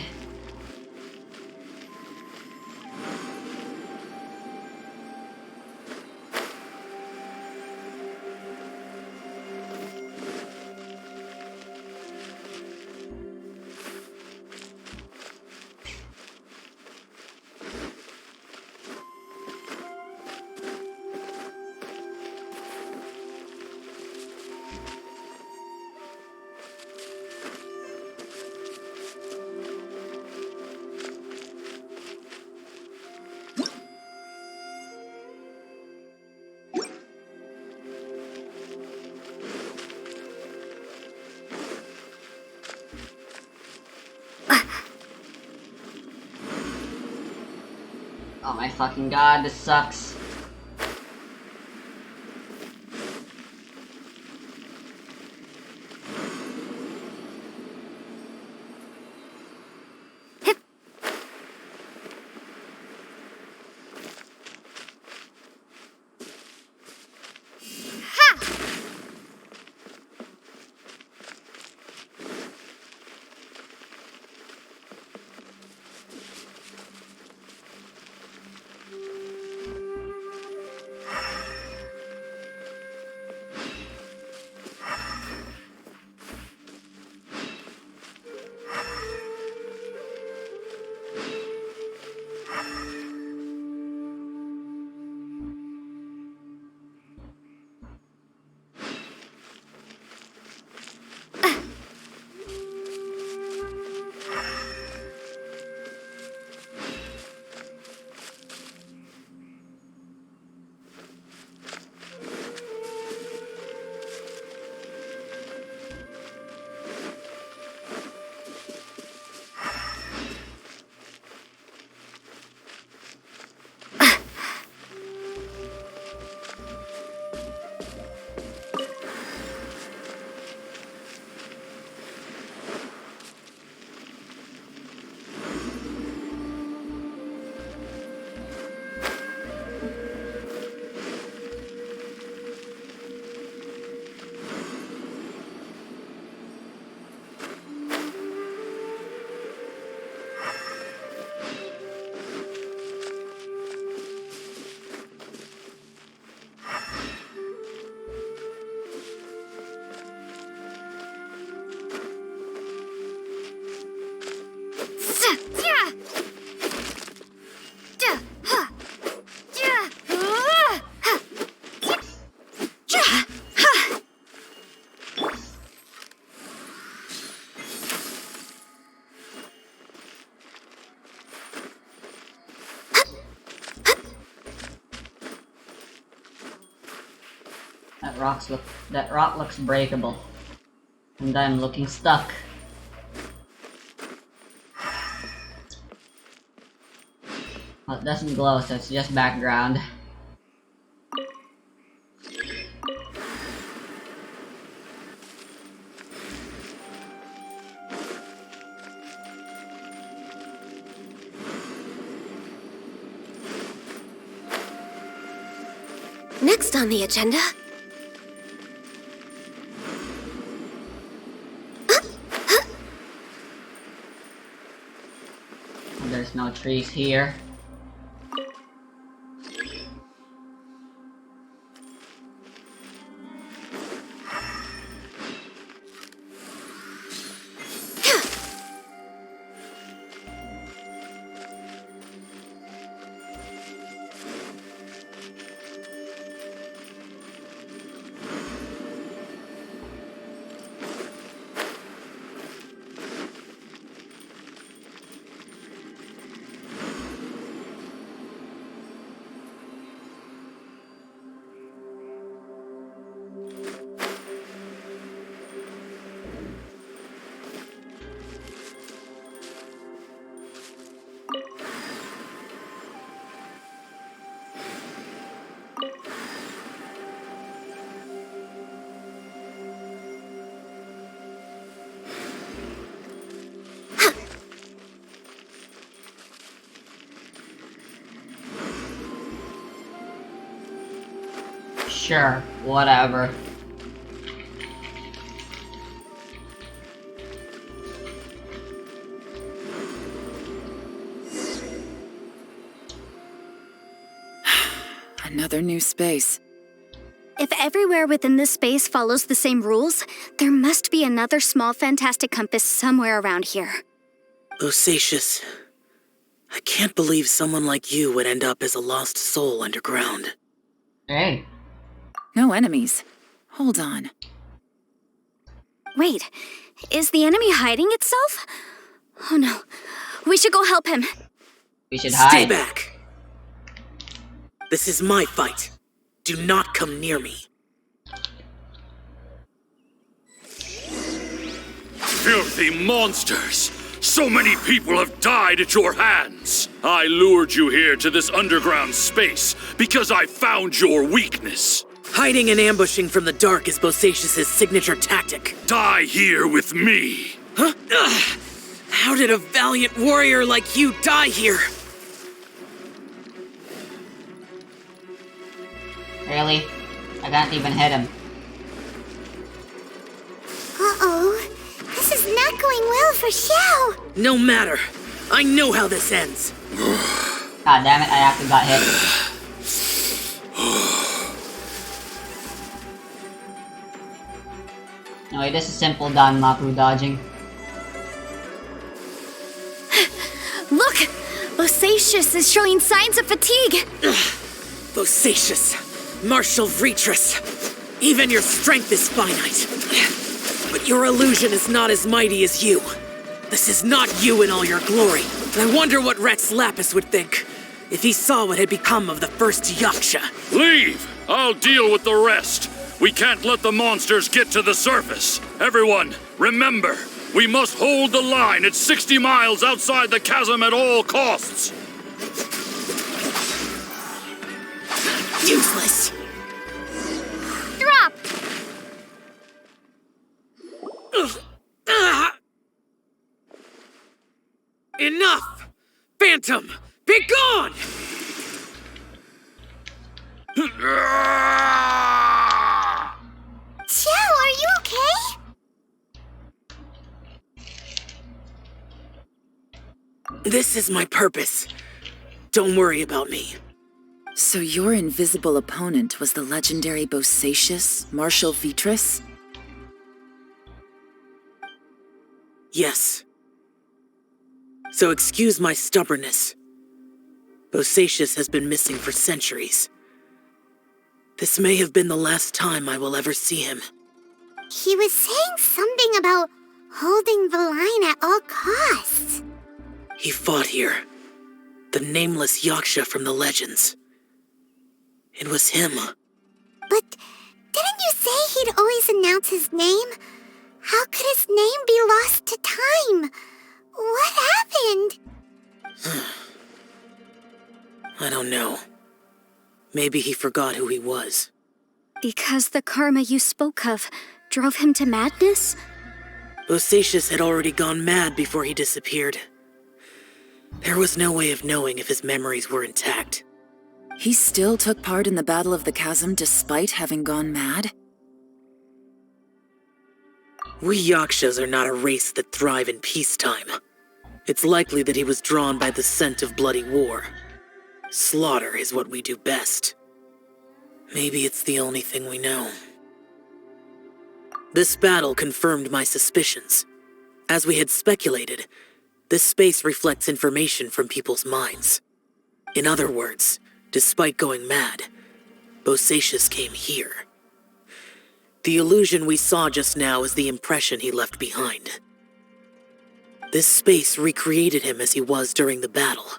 Oh my fucking god, this sucks. That rock looks breakable. And I'm looking stuck. Well, it doesn't glow, so it's just background. Next on the agenda... There's no trees here. Sure, whatever. Another new space. If everywhere within this space follows the same rules, there must be another small fantastic compass somewhere around here. Bosacius, I can't believe someone like you would end up as a lost soul underground. Hey. No enemies. Hold on. Wait, is the enemy hiding itself? Oh no, we should go help him. We should Stay hide. back! This is my fight. Do not come near me. Filthy monsters! So many people have died at your hands. I lured you here to this underground space because I found your weakness. Hiding and ambushing from the dark is Bosacius' signature tactic. Die here with me. Huh? Ugh. How did a valiant warrior like you die here? Really? I can't even hit him. Uh-oh. This is not going well for Xiao. No matter. I know how this ends. God damn it, I actually got hit. Anyway, this is simple Danmaku dodging. Look! Bosacius is showing signs of fatigue! Bosacius, martial Vitris. Even your strength is finite. But your illusion is not as mighty as you. This is not you in all your glory. And I wonder what Rex Lapis would think if he saw what had become of the first Yaksha. Leave! I'll deal with the rest. We can't let the monsters get to the surface. Everyone, remember, we must hold the line at 60 miles outside the chasm at all costs. Useless. Drop! Enough! Phantom, be gone! Xiao, are you okay? This is my purpose. Don't worry about me. So your invisible opponent was the legendary Bosacius, Martial Vitris? Yes. So excuse my stubbornness. Bosacius has been missing for centuries. This may have been the last time I will ever see him. He was saying something about holding the line at all costs. He fought here. The nameless Yaksha from the legends. It was him. But didn't you say he'd always announce his name? How could his name be lost to time? What happened? I don't know. Maybe he forgot who he was. Because the karma you spoke of drove him to madness? Bosacius had already gone mad before he disappeared. There was no way of knowing if his memories were intact. He still took part in the Battle of the Chasm despite having gone mad? We Yakshas are not a race that thrive in peacetime. It's likely that he was drawn by the scent of bloody war. Slaughter is what we do best. Maybe it's the only thing we know. This battle confirmed my suspicions. As we had speculated, this space reflects information from people's minds. In other words, despite going mad, Bosacius came here. The illusion we saw just now is the impression he left behind. This space recreated him as he was during the battle.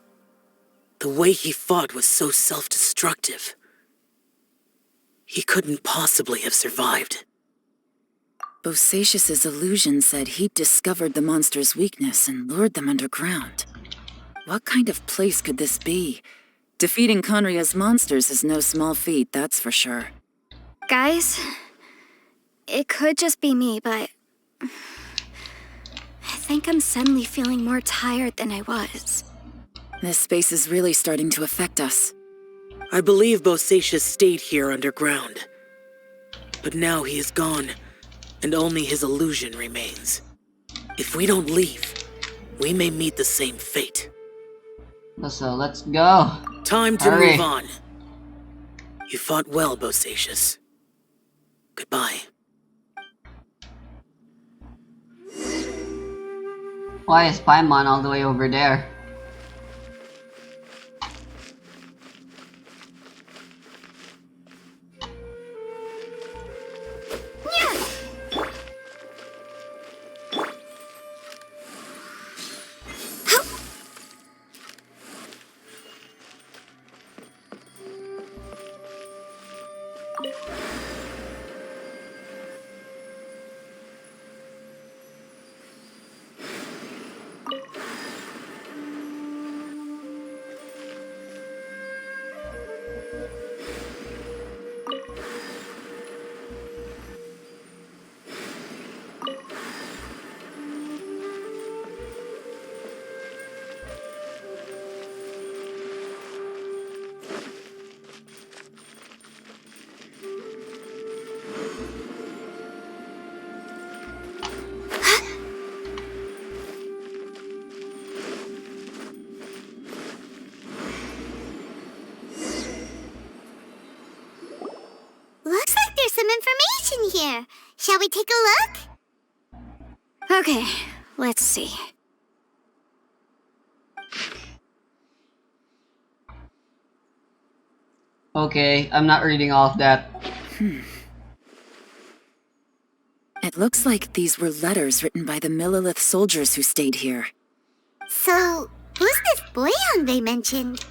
The way he fought was so self-destructive. He couldn't possibly have survived. Bosacius's illusion said he'd discovered the monster's weakness and lured them underground. What kind of place could this be? Defeating Conria's monsters is no small feat, that's for sure. Guys, it could just be me, but I think I'm suddenly feeling more tired than I was. This space is really starting to affect us. I believe Bosacius stayed here underground. But now he is gone, and only his illusion remains. If we don't leave, we may meet the same fate. So let's go. Time to Hurry. move on. You fought well, Bosacius. Goodbye. Why is Paimon all the way over there? here. Shall we take a look? Okay, let's see. Okay, I'm not reading all of that. It looks like these were letters written by the Millilith soldiers who stayed here. So, who's this Boyang they mentioned?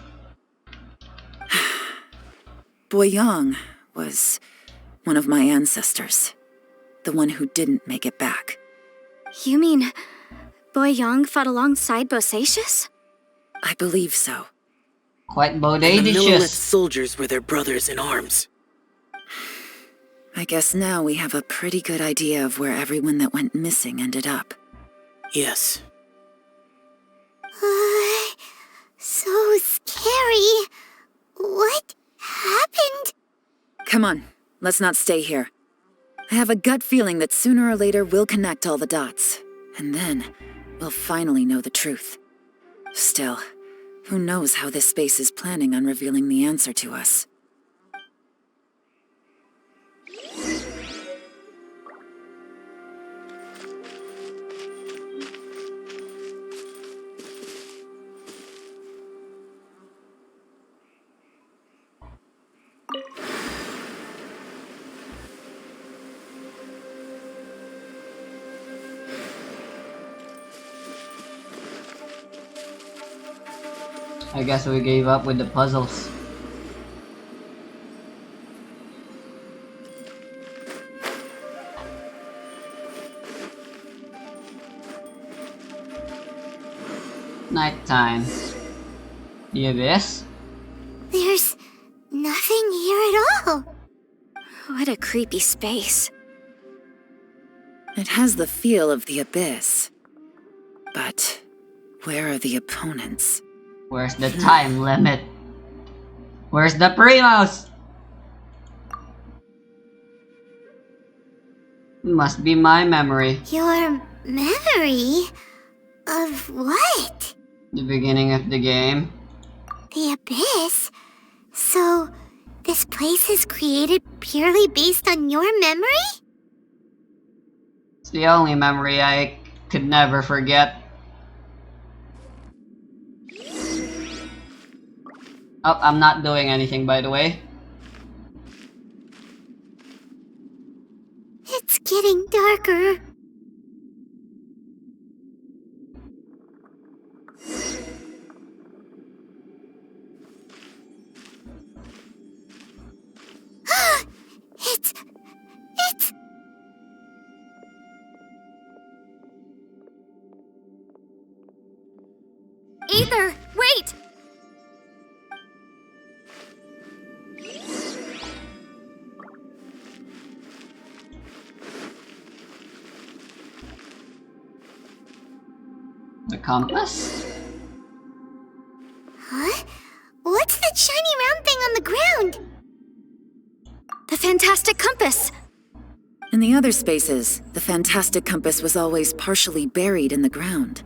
Boyang was one of my ancestors. The one who didn't make it back. You mean Boyang fought alongside Bosacius? I believe so. Quite And the Millilith bodacious. soldiers were their brothers in arms. I guess now we have a pretty good idea of where everyone that went missing ended up. Yes. So scary. What happened? Come on, let's not stay here. I have a gut feeling that sooner or later we'll connect all the dots. And then, we'll finally know the truth. Still, who knows how this space is planning on revealing the answer to us. I guess we gave up with the puzzles. Nighttime. The abyss? There's nothing here at all. What a creepy space. It has the feel of the abyss. But where are the opponents? Where's the time limit? Where's the Primos? Must be my memory. Your memory? Of what? The beginning of the game. The abyss? So, this place is created purely based on your memory? It's the only memory I could never forget. Oh, I'm not doing anything, by the way. It's getting darker. It's... Ether, wait! The compass? Huh? What's that shiny round thing on the ground? The fantastic compass! In the other spaces, the fantastic compass was always partially buried in the ground.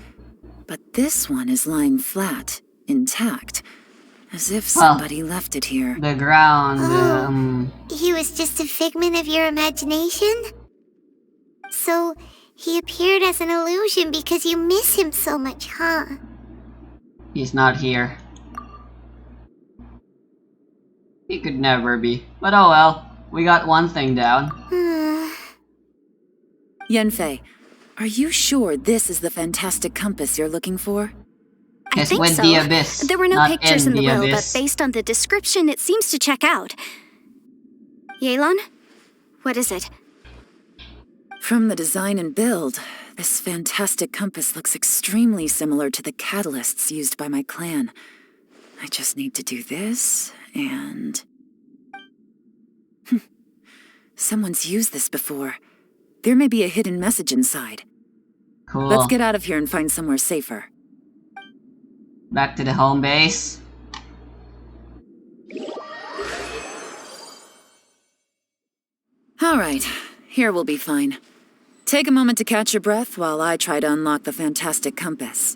But this one is lying flat, intact, as if somebody left it here. The ground, He was just a figment of your imagination? So, he appeared as an illusion because you miss him so much, huh? He's not here. He could never be. But oh well, we got one thing down. Yenfei, are you sure this is the fantastic compass you're looking for? I It's think with so. the abyss, There were no not pictures in the will, abyss. but based on the description, it seems to check out. Yelan? What is it? From the design and build, this fantastic compass looks extremely similar to the catalysts used by my clan. I just need to do this, and... Someone's used this before. There may be a hidden message inside. Cool. Let's get out of here and find somewhere safer. Back to the home base. Alright, here we'll be fine. Take a moment to catch your breath while I try to unlock the fantastic compass.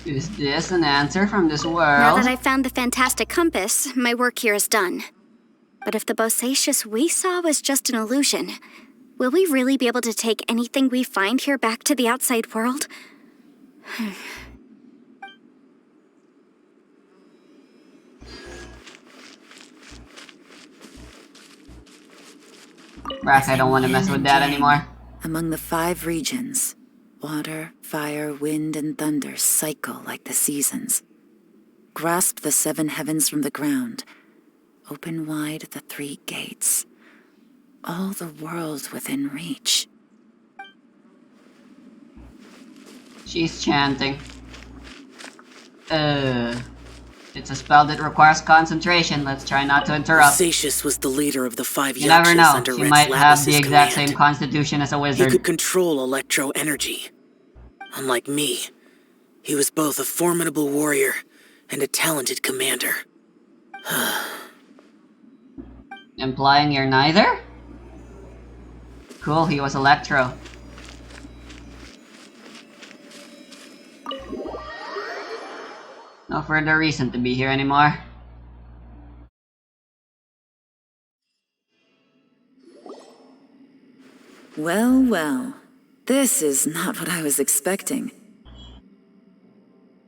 Is this an answer from this Now world? that I've found the fantastic compass, my work here is done. But if the Bosacius we saw was just an illusion, will we really be able to take anything we find here back to the outside world? Brack, I don't want to mess with that anymore. Among the 5 regions, water, fire, wind, and thunder cycle like the seasons. Grasp the 7 heavens from the ground. Open wide the 3 gates. All the worlds within reach. She's chanting. It's a spell that requires concentration. Let's try not to interrupt. Bosacius was the leader of the 5 You never Yakshas know. under She Rex might have the Lapis' exact command. same constitution as a He wizard. could control electro energy. Unlike me, he was both a formidable warrior and a talented commander. Implying you're neither? Cool, he was Electro. No further reason to be here anymore. Well, well. This is not what I was expecting.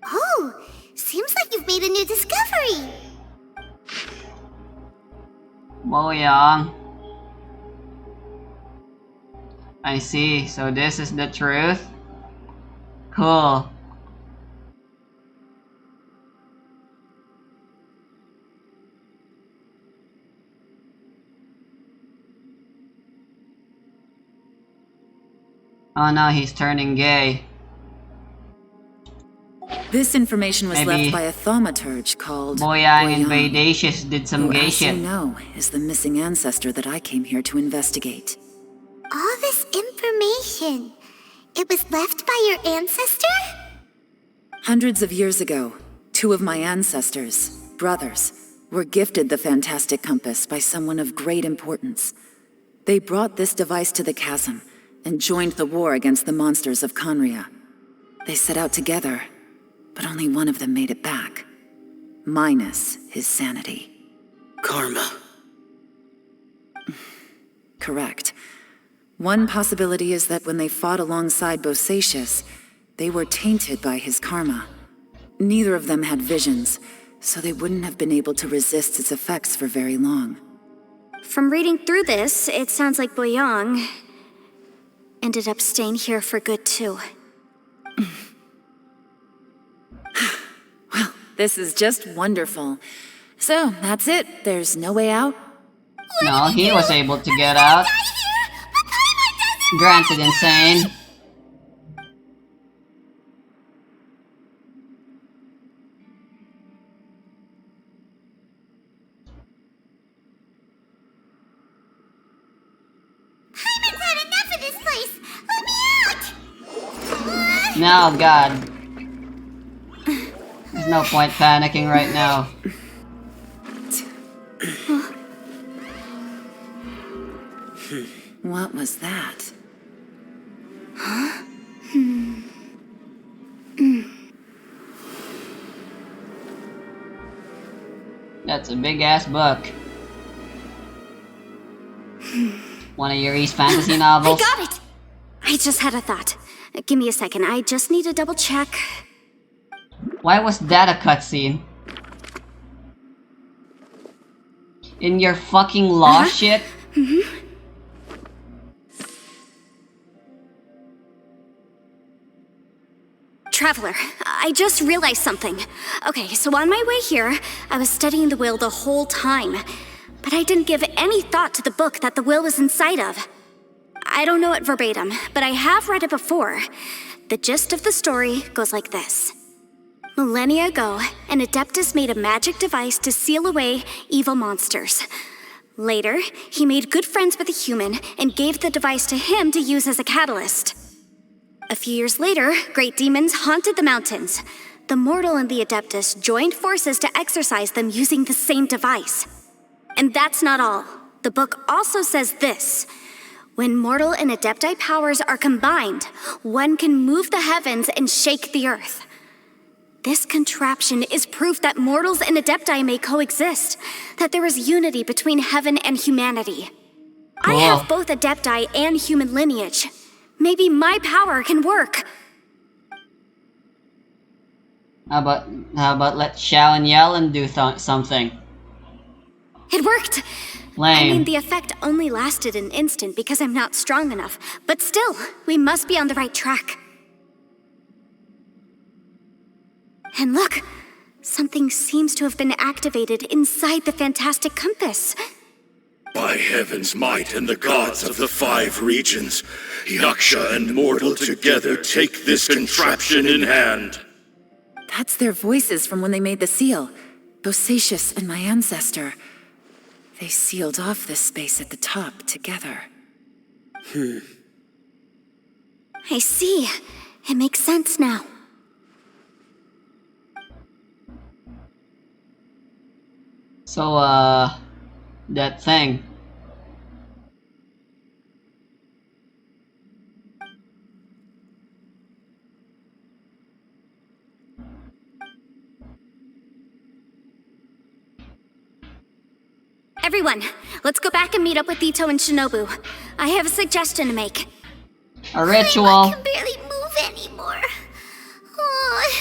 Oh, seems like you've made a new discovery. Boyang. I see, so this is the truth? Cool. Oh no, he's turning gay. This information was Maybe left by a thaumaturge called Boyang and Vaidatius did some who, gay as shit. you know, is the missing ancestor that I came here to investigate. All this information, it was left by your ancestor? Hundreds of years ago, 2 of my ancestors, brothers, were gifted the fantastic compass by someone of great importance. They brought this device to the chasm and joined the war against the monsters of Conria. They set out together, but only one of them made it back. Minus his sanity. Karma. Correct. One possibility is that when they fought alongside Bosacius, they were tainted by his karma. Neither of them had visions, so they wouldn't have been able to resist its effects for very long. From reading through this, it sounds like Boyang ended up staying here for good too. Well, this is just wonderful. So, that's it. There's no way out? No, he was able to get out. Granted, insane. Hyman's had enough of this place. Let me out! No, God. There's no point panicking right now. What was that? That's a big ass book. One of your East Fantasy novels? I got it! I just had a thought. Give me a second, I just need to double check. Why was that a cutscene? In your fucking law shit? Traveler, I just realized something. Okay, so on my way here, I was studying the will the whole time, but I didn't give any thought to the book that the will was inside of. I don't know it verbatim, but I have read it before. The gist of the story goes like this. Millennia ago, an Adeptus made a magic device to seal away evil monsters. Later, he made good friends with a human and gave the device to him to use as a catalyst. A few years later, great demons haunted the mountains. The mortal and the Adeptus joined forces to exorcise them using the same device. And that's not all. The book also says this. When mortal and Adepti powers are combined, one can move the heavens and shake the earth. This contraption is proof that mortals and Adepti may coexist, that there is unity between heaven and humanity. I have both Adepti and human lineage. Maybe my power can work. How about let Xiao and Yelan do something? It worked! Lame. I mean, the effect only lasted an instant because I'm not strong enough, but still, we must be on the right track. And look, something seems to have been activated inside the fantastic compass. By heaven's might and the gods of the 5 regions, Yaksha and mortal together take this contraption in hand. That's their voices from when they made the seal. Bosacius and my ancestor. They sealed off this space at the top together. I see. It makes sense now. So, that thing. Everyone, let's go back and meet up with Ito and Shinobu. I have a suggestion to make. A ritual. I can barely move anymore. Oh,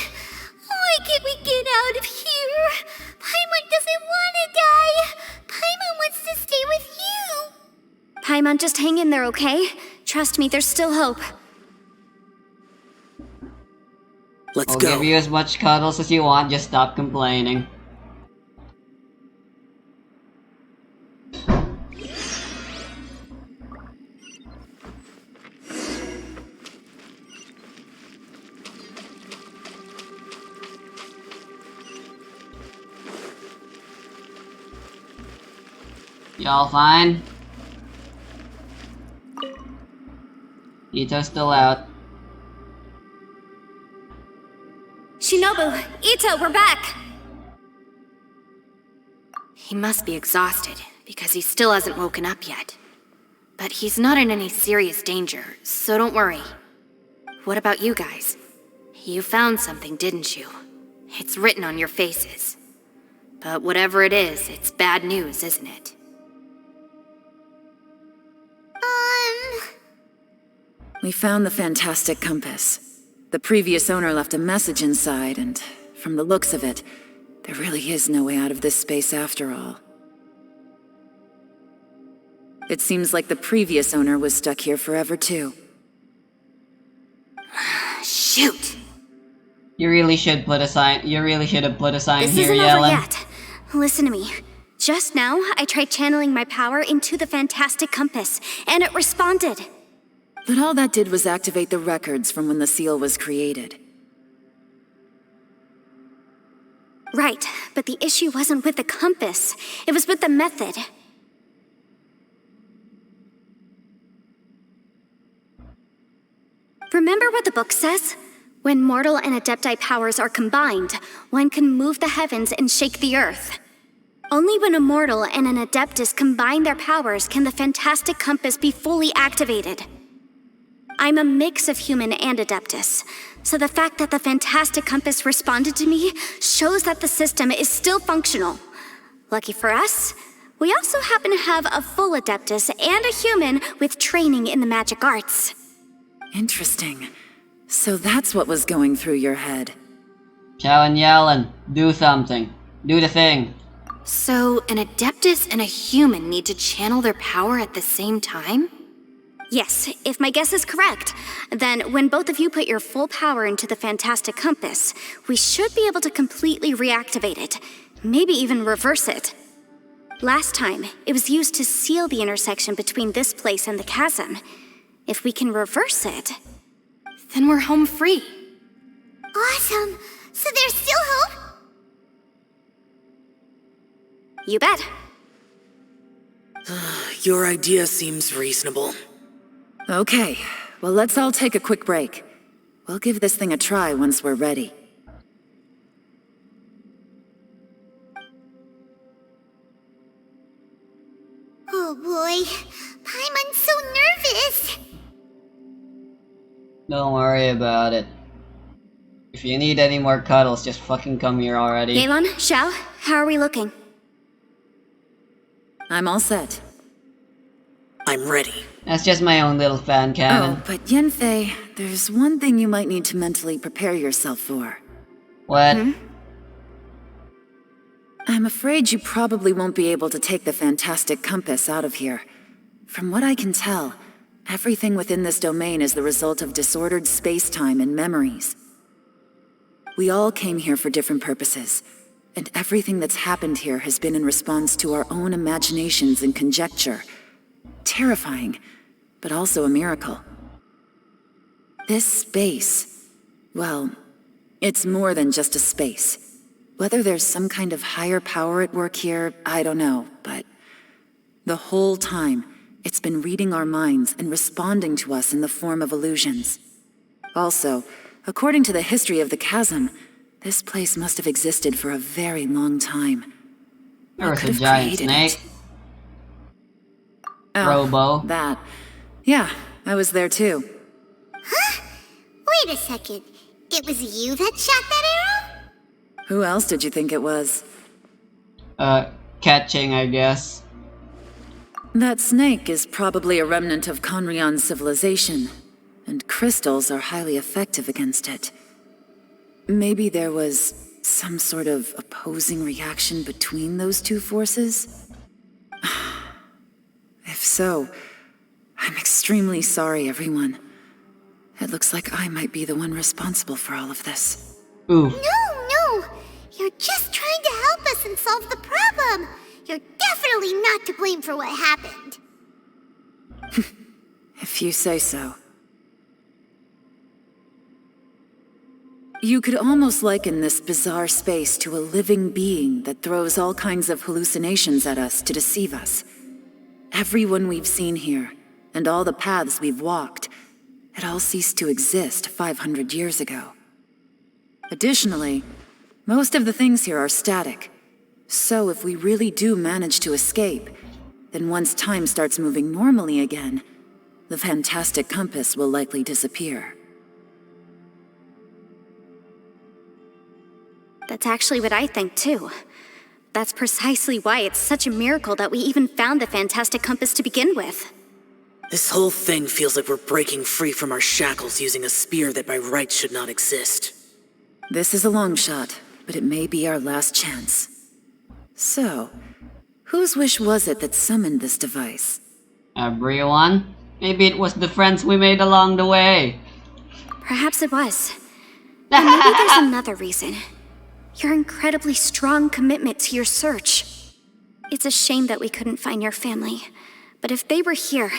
why can't we get out of here? Paimon doesn't want to die. Paimon wants to stay with you. Paimon, just hang in there, okay? Trust me, there's still hope. Let's I'll go. give you as much cuddles as you want, just stop complaining. Y'all fine? Ito's still out. Shinobu, Ito, we're back! He must be exhausted, because he still hasn't woken up yet. But he's not in any serious danger, so don't worry. What about you guys? You found something, didn't you? It's written on your faces. But whatever it is, it's bad news, isn't it? We found the fantastic compass. The previous owner left a message inside, and from the looks of it, there really is no way out of this space after all. It seems like the previous owner was stuck here forever too. Shoot! You really should put a sign. You really should have put a sign This here, isn't over Yelan. yet. Listen to me. Just now, I tried channeling my power into the fantastic compass, and it responded. But all that did was activate the records from when the seal was created. Right, but the issue wasn't with the compass. It was with the method. Remember what the book says? When mortal and Adepti powers are combined, one can move the heavens and shake the earth. Only when a mortal and an Adeptus combine their powers can the fantastic compass be fully activated. I'm a mix of human and Adeptus, so the fact that the fantastic compass responded to me shows that the system is still functional. Lucky for us, we also happen to have a full Adeptus and a human with training in the magic arts. Interesting. So that's what was going through your head. Xiao and Yelan, do something. Do the thing. So, an Adeptus and a human need to channel their power at the same time? Yes, if my guess is correct, then when both of you put your full power into the fantastic compass, we should be able to completely reactivate it, maybe even reverse it. Last time, it was used to seal the intersection between this place and the chasm. If we can reverse it, Then we're home free. Awesome. So there's still hope? you bet. Your idea seems reasonable. Okay, well let's all take a quick break. We'll give this thing a try once we're ready. Oh boy. Paimon's so nervous. Don't worry about it. If you need any more cuddles, just fucking come here already. Yelan, Xiao, how are we looking? I'm all set. I'm ready. That's just my own little fan cannon. Oh, but Yanfei, there's one thing you might need to mentally prepare yourself for. What? I'm afraid you probably won't be able to take the fantastic compass out of here. From what I can tell, everything within this domain is the result of disordered space-time and memories. We all came here for different purposes, and everything that's happened here has been in response to our own imaginations and conjecture. Terrifying, but also a miracle. This space, well, it's more than just a space. Whether there's some kind of higher power at work here, I don't know, but the whole time, it's been reading our minds and responding to us in the form of illusions. Also, according to the history of the chasm, this place must have existed for a very long time. There was could a have giant created snake. it? Oh, Robo. that. Yeah, I was there too. Huh? Wait a second. It was you that shot that arrow? Who else did you think it was? Catching, I guess. That snake is probably a remnant of Conrion's civilization, and crystals are highly effective against it. Maybe there was some sort of opposing reaction between those two forces? If so, I'm extremely sorry, everyone. It looks like I might be the one responsible for all of this. Ooh. No. You're just trying to help us and solve the problem. You're definitely not to blame for what happened. If you say so. You could almost liken this bizarre space to a living being that throws all kinds of hallucinations at us to deceive us. Everyone we've seen here, and all the paths we've walked, it all ceased to exist 500 years ago. Additionally, most of the things here are static. So if we really do manage to escape, then once time starts moving normally again, the fantastic compass will likely disappear. That's actually what I think too. That's precisely why it's such a miracle that we even found the fantastic compass to begin with. This whole thing feels like we're breaking free from our shackles using a spear that by rights should not exist. This is a long shot, but it may be our last chance. So, whose wish was it that summoned this device? Everyone? Maybe it was the friends we made along the way. Perhaps it was. But maybe there's another reason. Your incredibly strong commitment to your search. It's a shame that we couldn't find your family. But if they were here,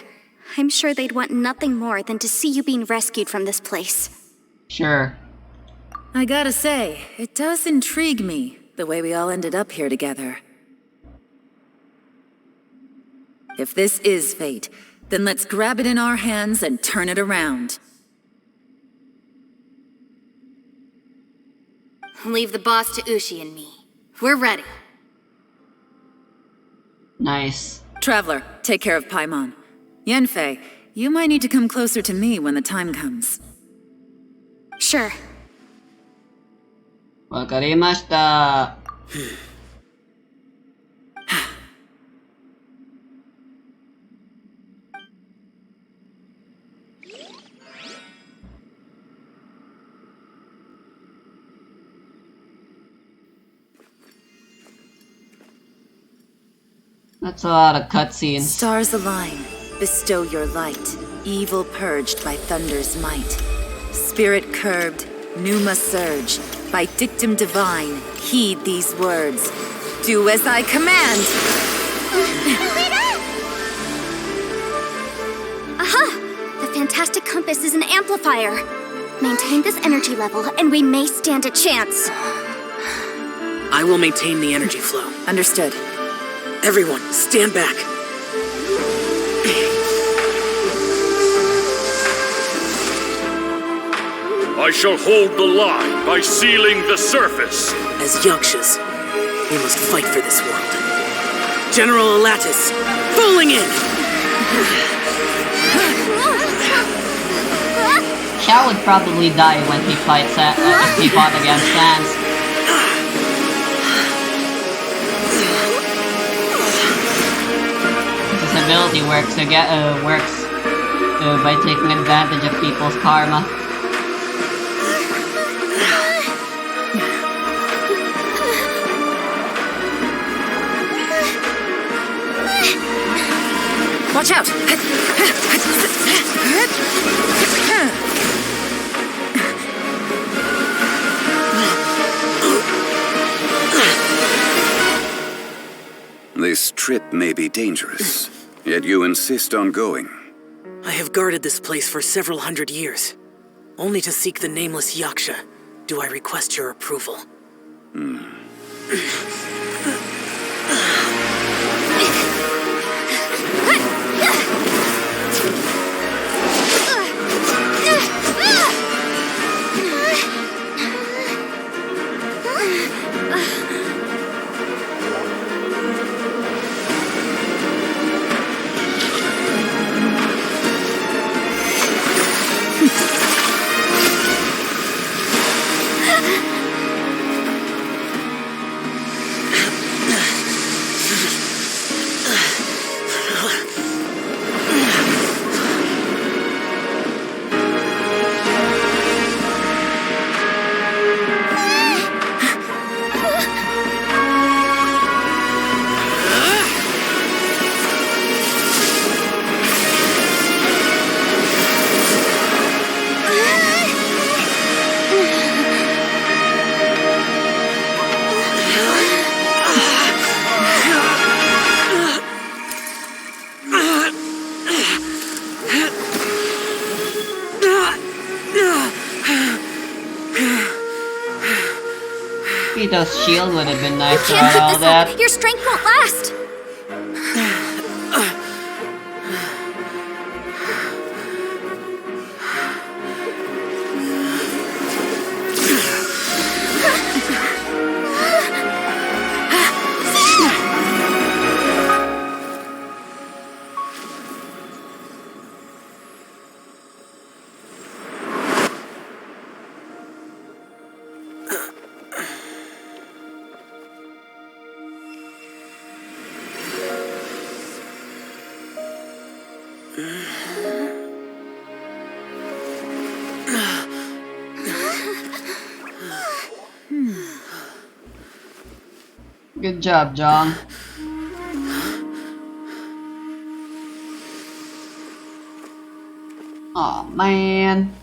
I'm sure they'd want nothing more than to see you being rescued from this place. Sure. I gotta say, it does intrigue me, the way we all ended up here together. If this is fate, then let's grab it in our hands and turn it around. Leave the boss to Ushi and me. We're ready. Nice. Traveler, take care of Paimon. Yanfei, you might need to come closer to me when the time comes. Sure. Wakarimashita. That's a lot of cutscenes. Stars align, bestow your light. Evil purged by thunder's might. Spirit curbed, pneuma surge. By dictum divine, heed these words. Do as I command! Aha! The fantastic compass is an amplifier. Maintain this energy level, and we may stand a chance. I will maintain the energy flow. Understood. Everyone, stand back. I shall hold the line by sealing the surface. As Yakshas, we must fight for this world. General Alatus, falling in! Xiao would probably die when he fights if he fought against Sans. His ability works by taking advantage of people's karma. Watch out! This trip may be dangerous, yet you insist on going. I have guarded this place for several hundred years, only to seek the nameless Yaksha. Do I request your approval? Vito's shield would have been nice You throughout can't all keep this that. up. Your strength won't last. Good job, John. Aw, man.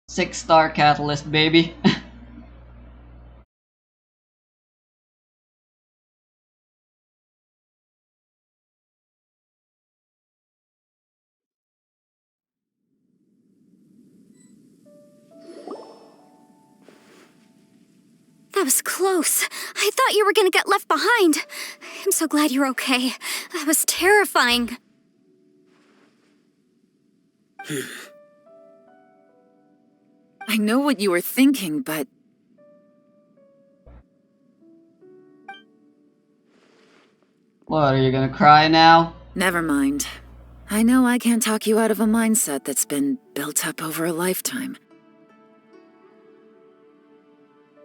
Six-star catalyst, baby. That was close. I thought you were gonna get left behind. I'm so glad you're okay. That was terrifying. I know what you were thinking, but What, are you gonna cry now? never mind. I know I can't talk you out of a mindset that's been built up over a lifetime.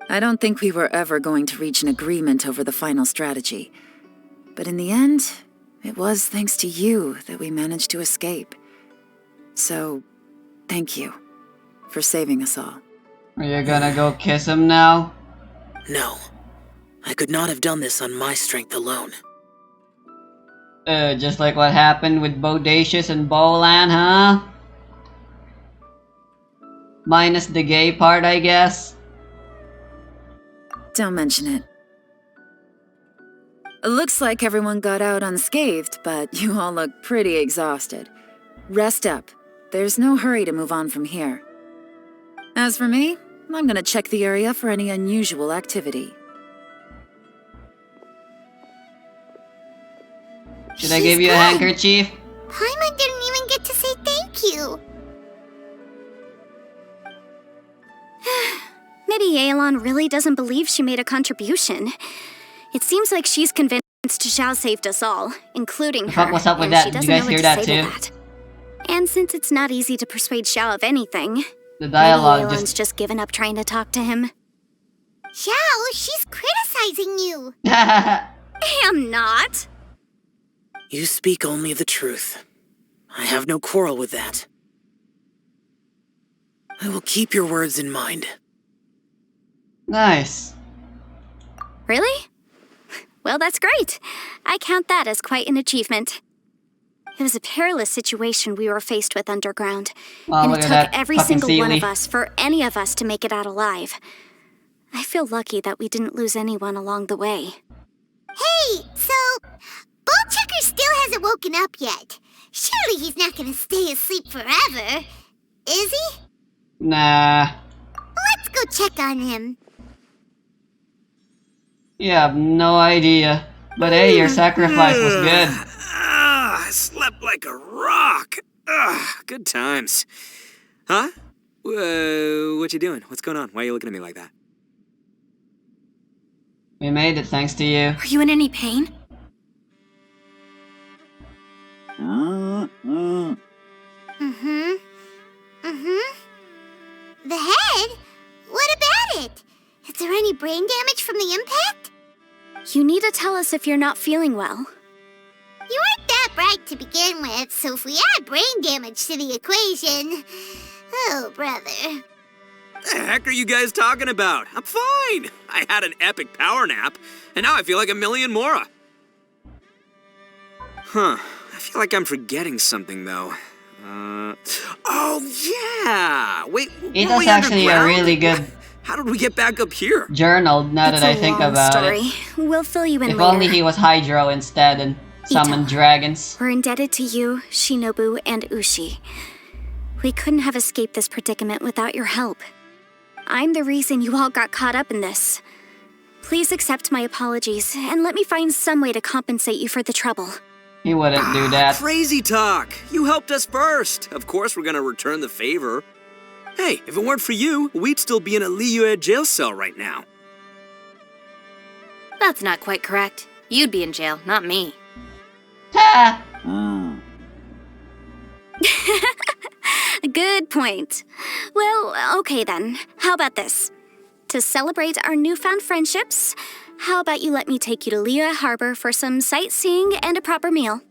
I don't think we were ever going to reach an agreement over the final strategy. But in the end, it was thanks to you that we managed to escape. So, thank you for saving us all. Are you gonna go kiss him now? No. I could not have done this on my strength alone. Just like what happened with Bodacious and Bolan, huh? Minus the gay part, I guess. Don't mention it. It looks like everyone got out unscathed, but you all look pretty exhausted. Rest up. There's no hurry to move on from here. As for me, I'm gonna check the area for any unusual activity. Should I give you a handkerchief? Paimon didn't even get to say thank you. Maybe Yelan really doesn't believe she made a contribution. It seems like she's convinced Xiao saved us all, including The her. fuck was up with and that? She Did you doesn't guys know hear what that to say too? to that. And since it's not easy to persuade Xiao of anything, The dialogue maybe Yelan's just... just given up trying to talk to him. Xiao, she's criticizing you. I'm not. You speak only the truth. I have no quarrel with that. I will keep your words in mind. Nice. Really? Well, that's great. I count that as quite an achievement. It was a perilous situation we were faced with underground, Oh, and look it at took that every fucking single one of Sealy. us for any of us to make it out alive. I feel lucky that we didn't lose anyone along the way. Hey, so Bullchucker still hasn't woken up yet. Surely he's not gonna stay asleep forever, is he? Nah. Let's go check on him. You have no idea. But hey, your sacrifice was good. I slept like a rock. Good times. Huh? What you doing? What's going on? Why are you looking at me like that? We made it thanks to you. Are you in any pain? The head? What about it? Is there any brain damage from the impact? You need to tell us if you're not feeling well. You weren't that bright to begin with, so if we add brain damage to the equation... Oh, brother. The heck are you guys talking about? I'm fine. I had an epic power nap, and now I feel like a million more. Huh. I feel like I'm forgetting something, though. Oh, yeah! Wait, It were was we actually a underground? really good How did we get back up here? journal now It's that I a think long about story. it. We'll fill you in If later. only he was Hydro instead and summoned dragons. We're indebted to you, Shinobu, and Ushi. We couldn't have escaped this predicament without your help. I'm the reason you all got caught up in this. Please accept my apologies, and let me find some way to compensate you for the trouble. He wouldn't do that. Crazy talk! You helped us first. Of course we're gonna return the favor. Hey, if it weren't for you, we'd still be in a Liyue jail cell right now. That's not quite correct. You'd be in jail, not me. Ha! Good point. Well, okay then. How about this? To celebrate our newfound friendships, how about you let me take you to Liyue Harbor for some sightseeing and a proper meal?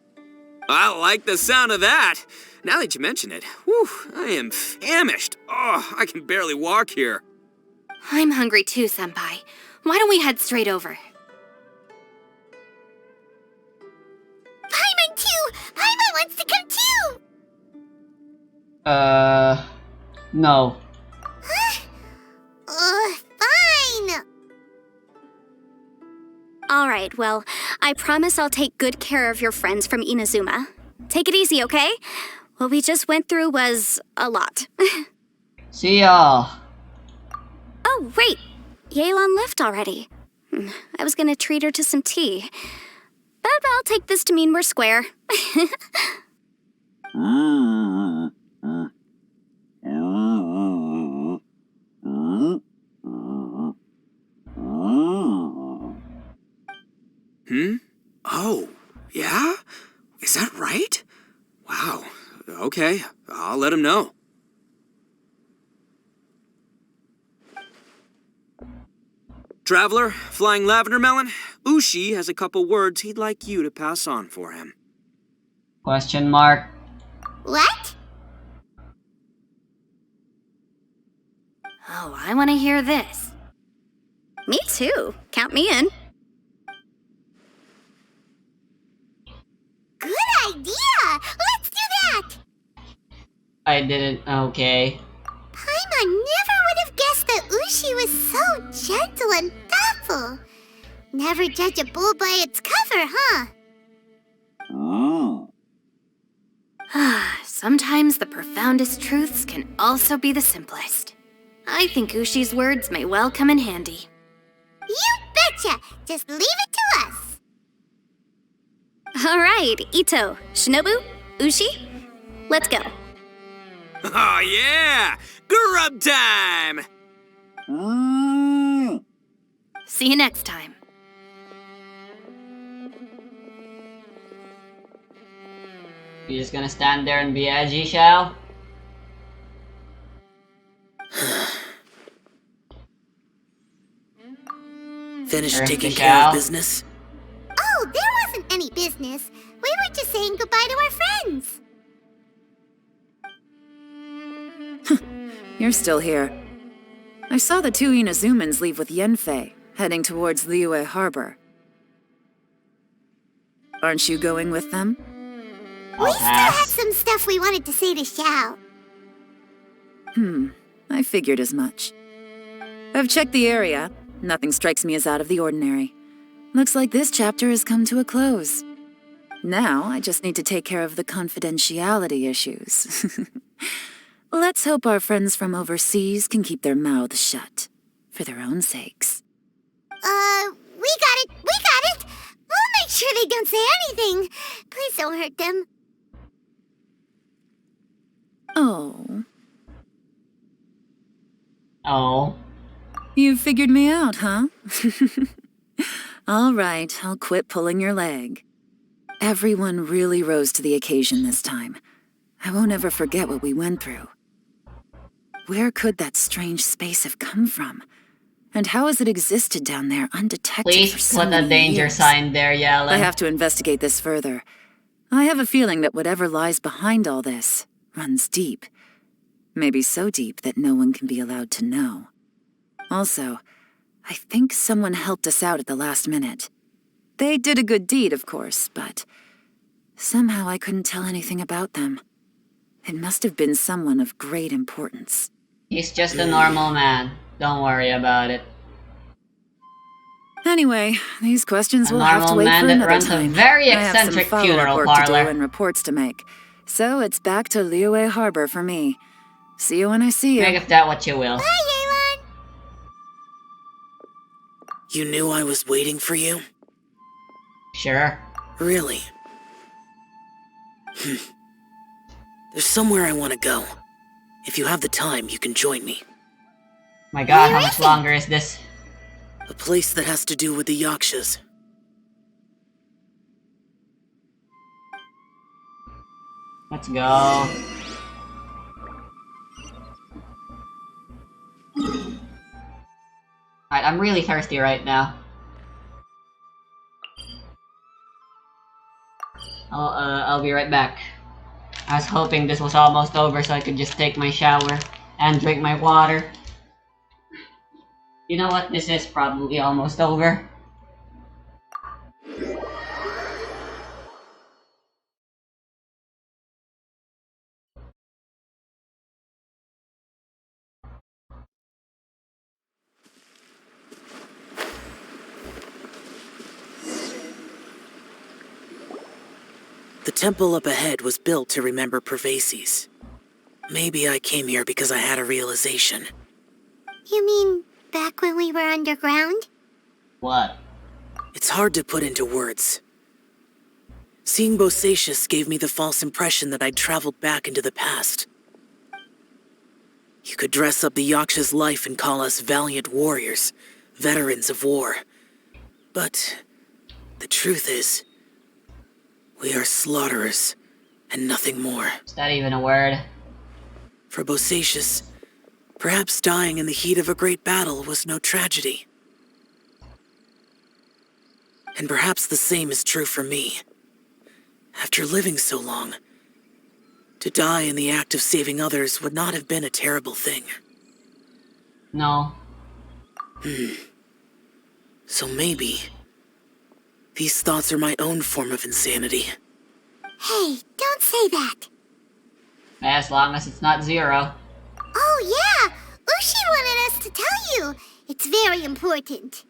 I like the sound of that. Now that you mention it, whew, I am famished. Oh, I can barely walk here. I'm hungry too, Senpai. Why don't we head straight over? Paimon too! Paimon wants to come too! No. Fine! Alright, well, I promise I'll take good care of your friends from Inazuma. Take it easy, okay? What we just went through was a lot. See y'all. Oh, wait! Yelan left already. I was gonna treat her to some tea. But I'll take this to mean we're square. Oh, yeah? Is that right? Wow. Okay, I'll let him know. Traveler, Flying Lavender Melon, Ushi has a couple words he'd like you to pass on for him. Question mark. What? Oh, I want to hear this. Me too. Count me in. Good idea! Let's do that! I didn't. Okay. Paimon never would have guessed that Ushi was so gentle and thoughtful. Never judge a bull by its cover, huh? Sometimes the profoundest truths can also be the simplest. I think Ushi's words may well come in handy. You betcha! Just leave it to us! Alright, Ito, Shinobu, Ushi, let's go. Oh, yeah! Grub time! See you next time. You're just gonna stand there and be edgy, Shao? Finished Earth taking to care Shao? of business? Oh, there wasn't any business. We were just saying goodbye to our friends. You're still here. I saw the two Inazumans leave with Yenfei, heading towards Liyue Harbor. Aren't you going with them? We still had some stuff we wanted to say to Xiao. I figured as much. I've checked the area. Nothing strikes me as out of the ordinary. Looks like this chapter has come to a close. Now, I just need to take care of the confidentiality issues. Let's hope our friends from overseas can keep their mouths shut. For their own sakes. We got it! We got it! We'll make sure they don't say anything. Please don't hurt them. Oh. Oh. You figured me out, huh? All right, I'll quit pulling your leg. Everyone really rose to the occasion this time. I won't ever forget what we went through. Where could that strange space have come from? And how has it existed down there undetected for Please so put a many danger years? sign there, Yellen. I have to investigate this further. I have a feeling that whatever lies behind all this runs deep. Maybe so deep that no one can be allowed to know. Also, I think someone helped us out at the last minute. They did a good deed, of course, but somehow I couldn't tell anything about them. It must have been someone of great importance. He's just a normal man. Don't worry about it. Anyway, these questions A will have to normal wait man for that another runs a time. very I have some eccentric follow-up funeral work to do parlor. and reports to make. So it's back to Liyue Harbor for me. See you when I see you. Make of that what you will. Bye, Yelan! You knew I was waiting for you? Sure. Really? There's somewhere I want to go. If you have the time, you can join me. My god, how Where much is it? longer is this? A place that has to do with the Yakshas. Let's go. Alright, I'm really thirsty right now. I'll be right back. I was hoping this was almost over so I could just take my shower and drink my water. You know what? This is probably almost over. The temple up ahead was built to remember Pervases. Maybe I came here because I had a realization. You mean back when we were underground? What? It's hard to put into words. Seeing Bosacius gave me the false impression that I'd traveled back into the past. You could dress up the Yaksha's life and call us valiant warriors, veterans of war. But the truth is, we are slaughterers, and nothing more. Is that even a word? For Bosacius, perhaps dying in the heat of a great battle was no tragedy. And perhaps the same is true for me. After living so long, to die in the act of saving others would not have been a terrible thing. No. So maybe these thoughts are my own form of insanity. Hey, don't say that. As long as it's not zero. Oh, yeah! Ushi wanted us to tell you. It's very important.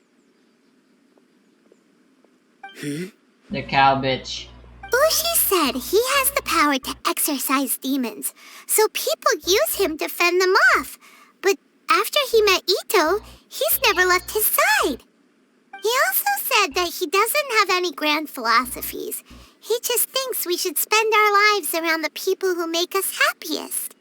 The cow bitch. Ushi said he has the power to exorcise demons, so people use him to fend them off. But after he met Ito, he's never left his side. He also said that he doesn't have any grand philosophies. He just thinks we should spend our lives around the people who make us happiest.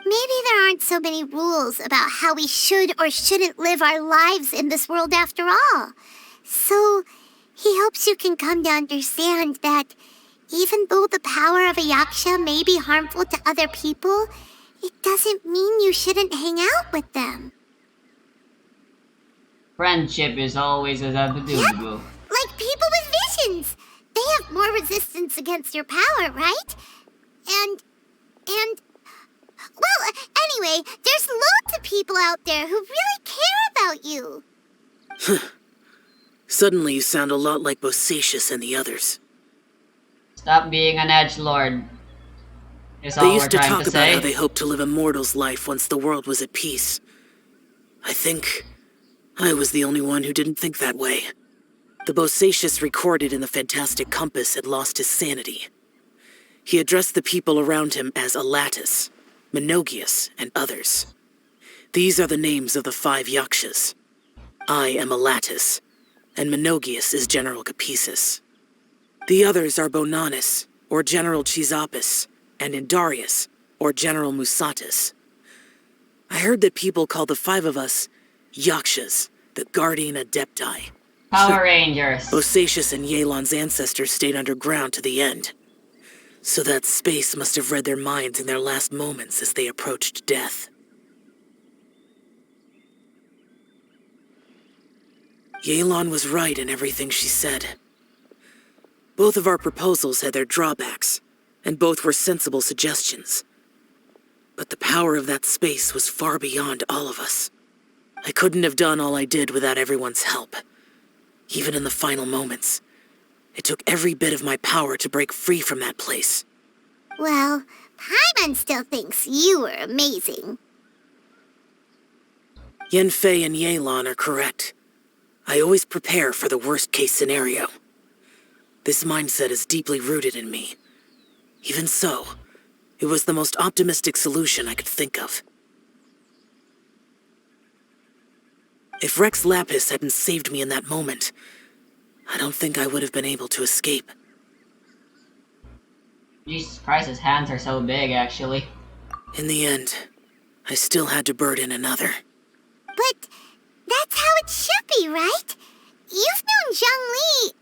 maybe there aren't so many rules about how we should or shouldn't live our lives in this world after all. So, he hopes you can come to understand that even though the power of a yaksha may be harmful to other people, it doesn't mean you shouldn't hang out with them. Friendship is always a zabadoo. Like people with visions. They have more resistance against your power, right? And... Well, anyway, there's loads of people out there who really care about you. Suddenly you sound a lot like Bosacius and the others. Stop being an edgelord. Is all They we're used to trying talk to about say. how they hoped to live a mortal's life once the world was at peace. I think I was the only one who didn't think that way. The Bosacius recorded in the Fantastic Compass had lost his sanity. He addressed the people around him as Alatus, Menogius, and others. These are the names of the 5 yakshas. I am Alatus, and Menogius is General Capisis. The others are Bonanis, or General Chisapis, and Indarius, or General Musatus. I heard that people call the 5 of us yakshas, the Guardian Adepti. Power Rangers. Bosacius and Yelan's ancestors stayed underground to the end. So that space must have read their minds in their last moments as they approached death. Yelan was right in everything she said. Both of our proposals had their drawbacks, and both were sensible suggestions. But the power of that space was far beyond all of us. I couldn't have done all I did without everyone's help. Even in the final moments, it took every bit of my power to break free from that place. Well, Paimon still thinks you were amazing. Yenfei and Yelan are correct. I always prepare for the worst-case scenario. This mindset is deeply rooted in me. Even so, it was the most optimistic solution I could think of. If Rex Lapis hadn't saved me in that moment, I don't think I would have been able to escape. Jesus Christ, his hands are so big, actually. In the end, I still had to burden another. But that's how it should be, right? You've known Zhang Li,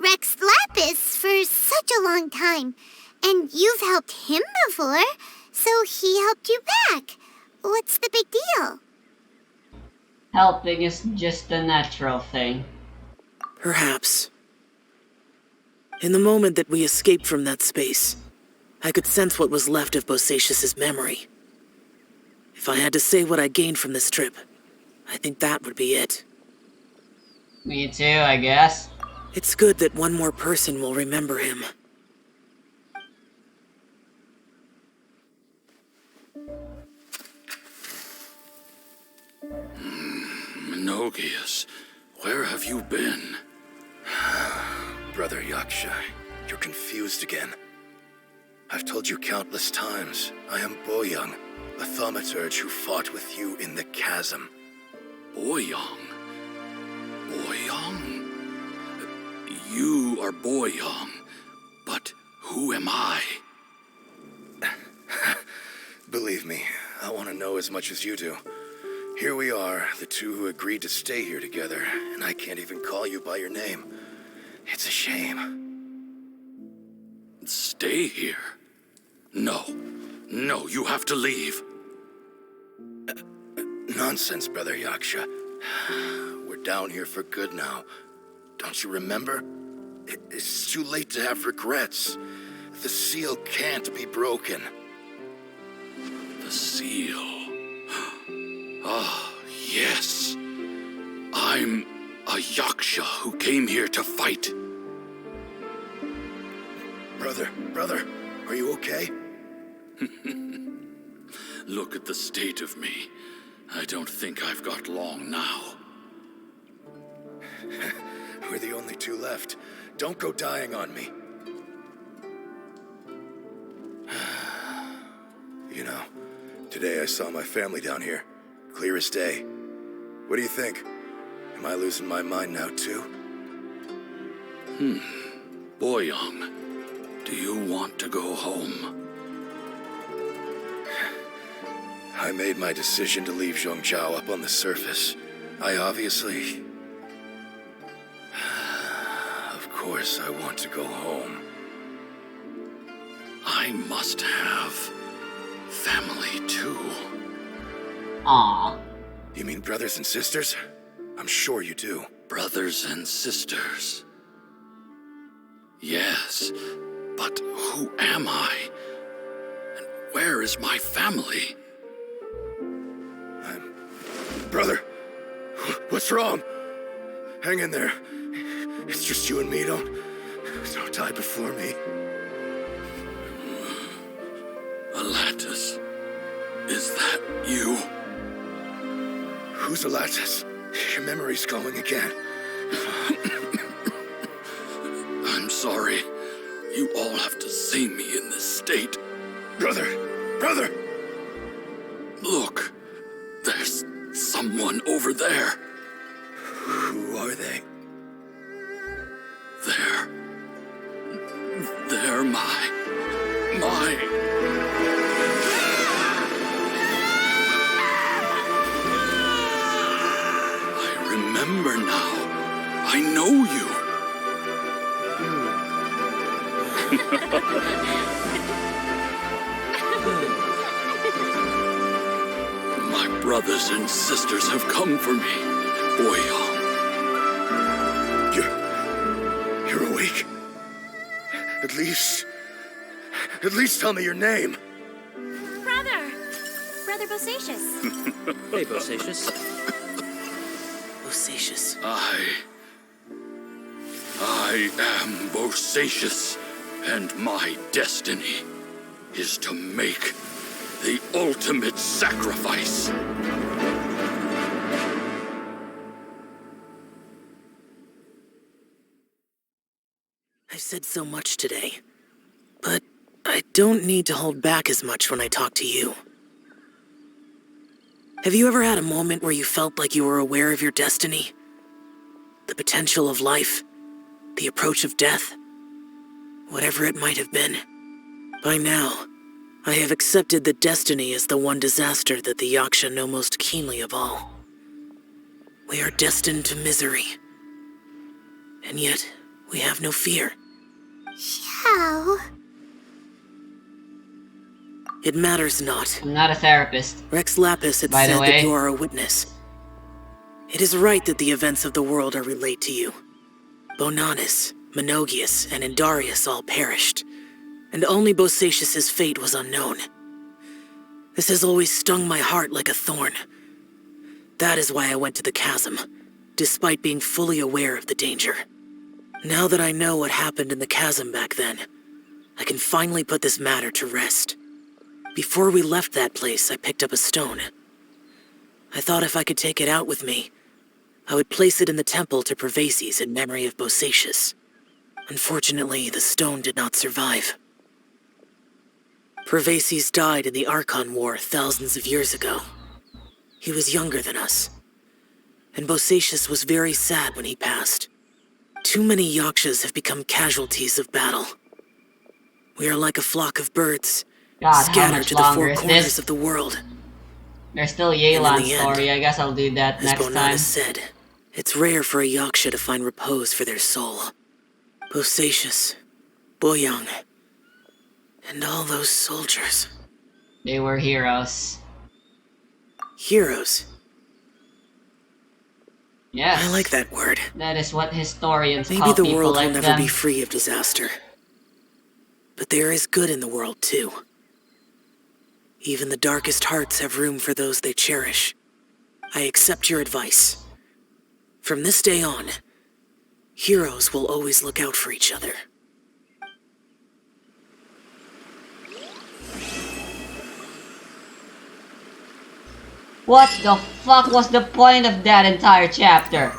Rex Lapis, for such a long time. And you've helped him before, so he helped you back. What's the big deal? Helping is just a natural thing. Perhaps. In the moment that we escaped from that space, I could sense what was left of Bosacius's memory. If I had to say what I gained from this trip, I think that would be it. Me too, I guess. It's good that one more person will remember him. Menogius, where have you been? Brother Yaksha, you're confused again. I've told you countless times, I am Boyoung, a thaumaturge who fought with you in the chasm. Boyoung? Boyoung? You are Boyoung, but who am I? Believe me, I want to know as much as you do. Here we are, the two who agreed to stay here together, and I can't even call you by your name. It's a shame. Stay here? No, you have to leave. Nonsense, Brother Yaksha. We're down here for good now. Don't you remember? It's too late to have regrets. The seal can't be broken. The seal. Ah, yes. I'm a Yaksha who came here to fight. Brother, are you okay? Look at the state of me. I don't think I've got long now. We're the only two left. Don't go dying on me. You know, today I saw my family down here. Clear as day. What do you think? Am I losing my mind now too? Boyoung, do you want to go home? I made my decision to leave Zhongzhou up on the surface. I obviously... Of course, I want to go home. I must have family too. Aw. You mean brothers and sisters? I'm sure you do. Brothers and sisters. Yes, but who am I? And where is my family? Brother, what's wrong? Hang in there. It's just you and me. Don't die before me. Alatus, is that you? Who's Alatus? Your memory's going again. I'm sorry. You all have to see me in this state. Brother! Look, there's someone over there. Who are they? They're my... I remember now. I know you. My brothers and sisters have come for me, Boyong. You're awake? At least tell me your name. Brother Bosacius. Hey, Bosacius. Bosacius. I am Bosacius, and my destiny is to make the ultimate sacrifice. I've said so much today, but I don't need to hold back as much when I talk to you. Have you ever had a moment where you felt like you were aware of your destiny? The potential of life? The approach of death? Whatever it might have been. By now, I have accepted that destiny is the one disaster that the Yaksha know most keenly of all. We are destined to misery. And yet, we have no fear. Xiao. It matters not. I'm not a therapist. Rex Lapis had By the said way. that you are a witness. It is right that the events of the world are relayed to you. Bonanis, Menogius, and Indarius all perished, and only Bosacius's fate was unknown. This has always stung my heart like a thorn. That is why I went to the chasm, despite being fully aware of the danger. Now that I know what happened in the chasm back then, I can finally put this matter to rest. Before we left that place, I picked up a stone. I thought if I could take it out with me, I would place it in the temple to Pervases in memory of Bosacius. Unfortunately, the stone did not survive. Pervases died in the Archon War thousands of years ago. He was younger than us, and Bosacius was very sad when he passed. Too many Yakshas have become casualties of battle. We are like a flock of birds, God, how scattered much to the longer four is corners this? of the world. There's still And Yelan's in the end, story. I guess I'll do that As next time. Bonanis said, it's rare for a Yaksha to find repose for their soul. Bosacius, Boyang, and all those soldiers. They were heroes. Heroes. Yes. I like that word. That is what historians Maybe call the people world like will never them. be free of disaster. But there is good in the world, too. Even the darkest hearts have room for those they cherish. I accept your advice. From this day on, heroes will always look out for each other. What the fuck was the point of that entire chapter?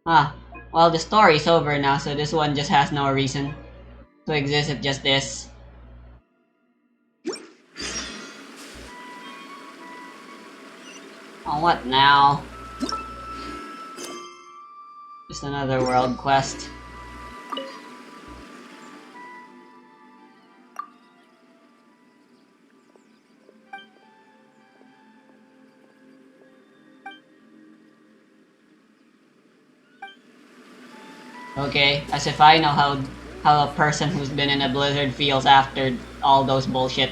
Ah, well, the story's over now, so this one just has no reason to exist if just this. Oh, what now? Just another world quest. Okay? As if I know how a person who's been in a blizzard feels after all those bullshit.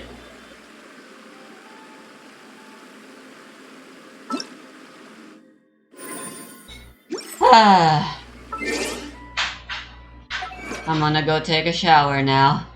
I'm gonna go take a shower now.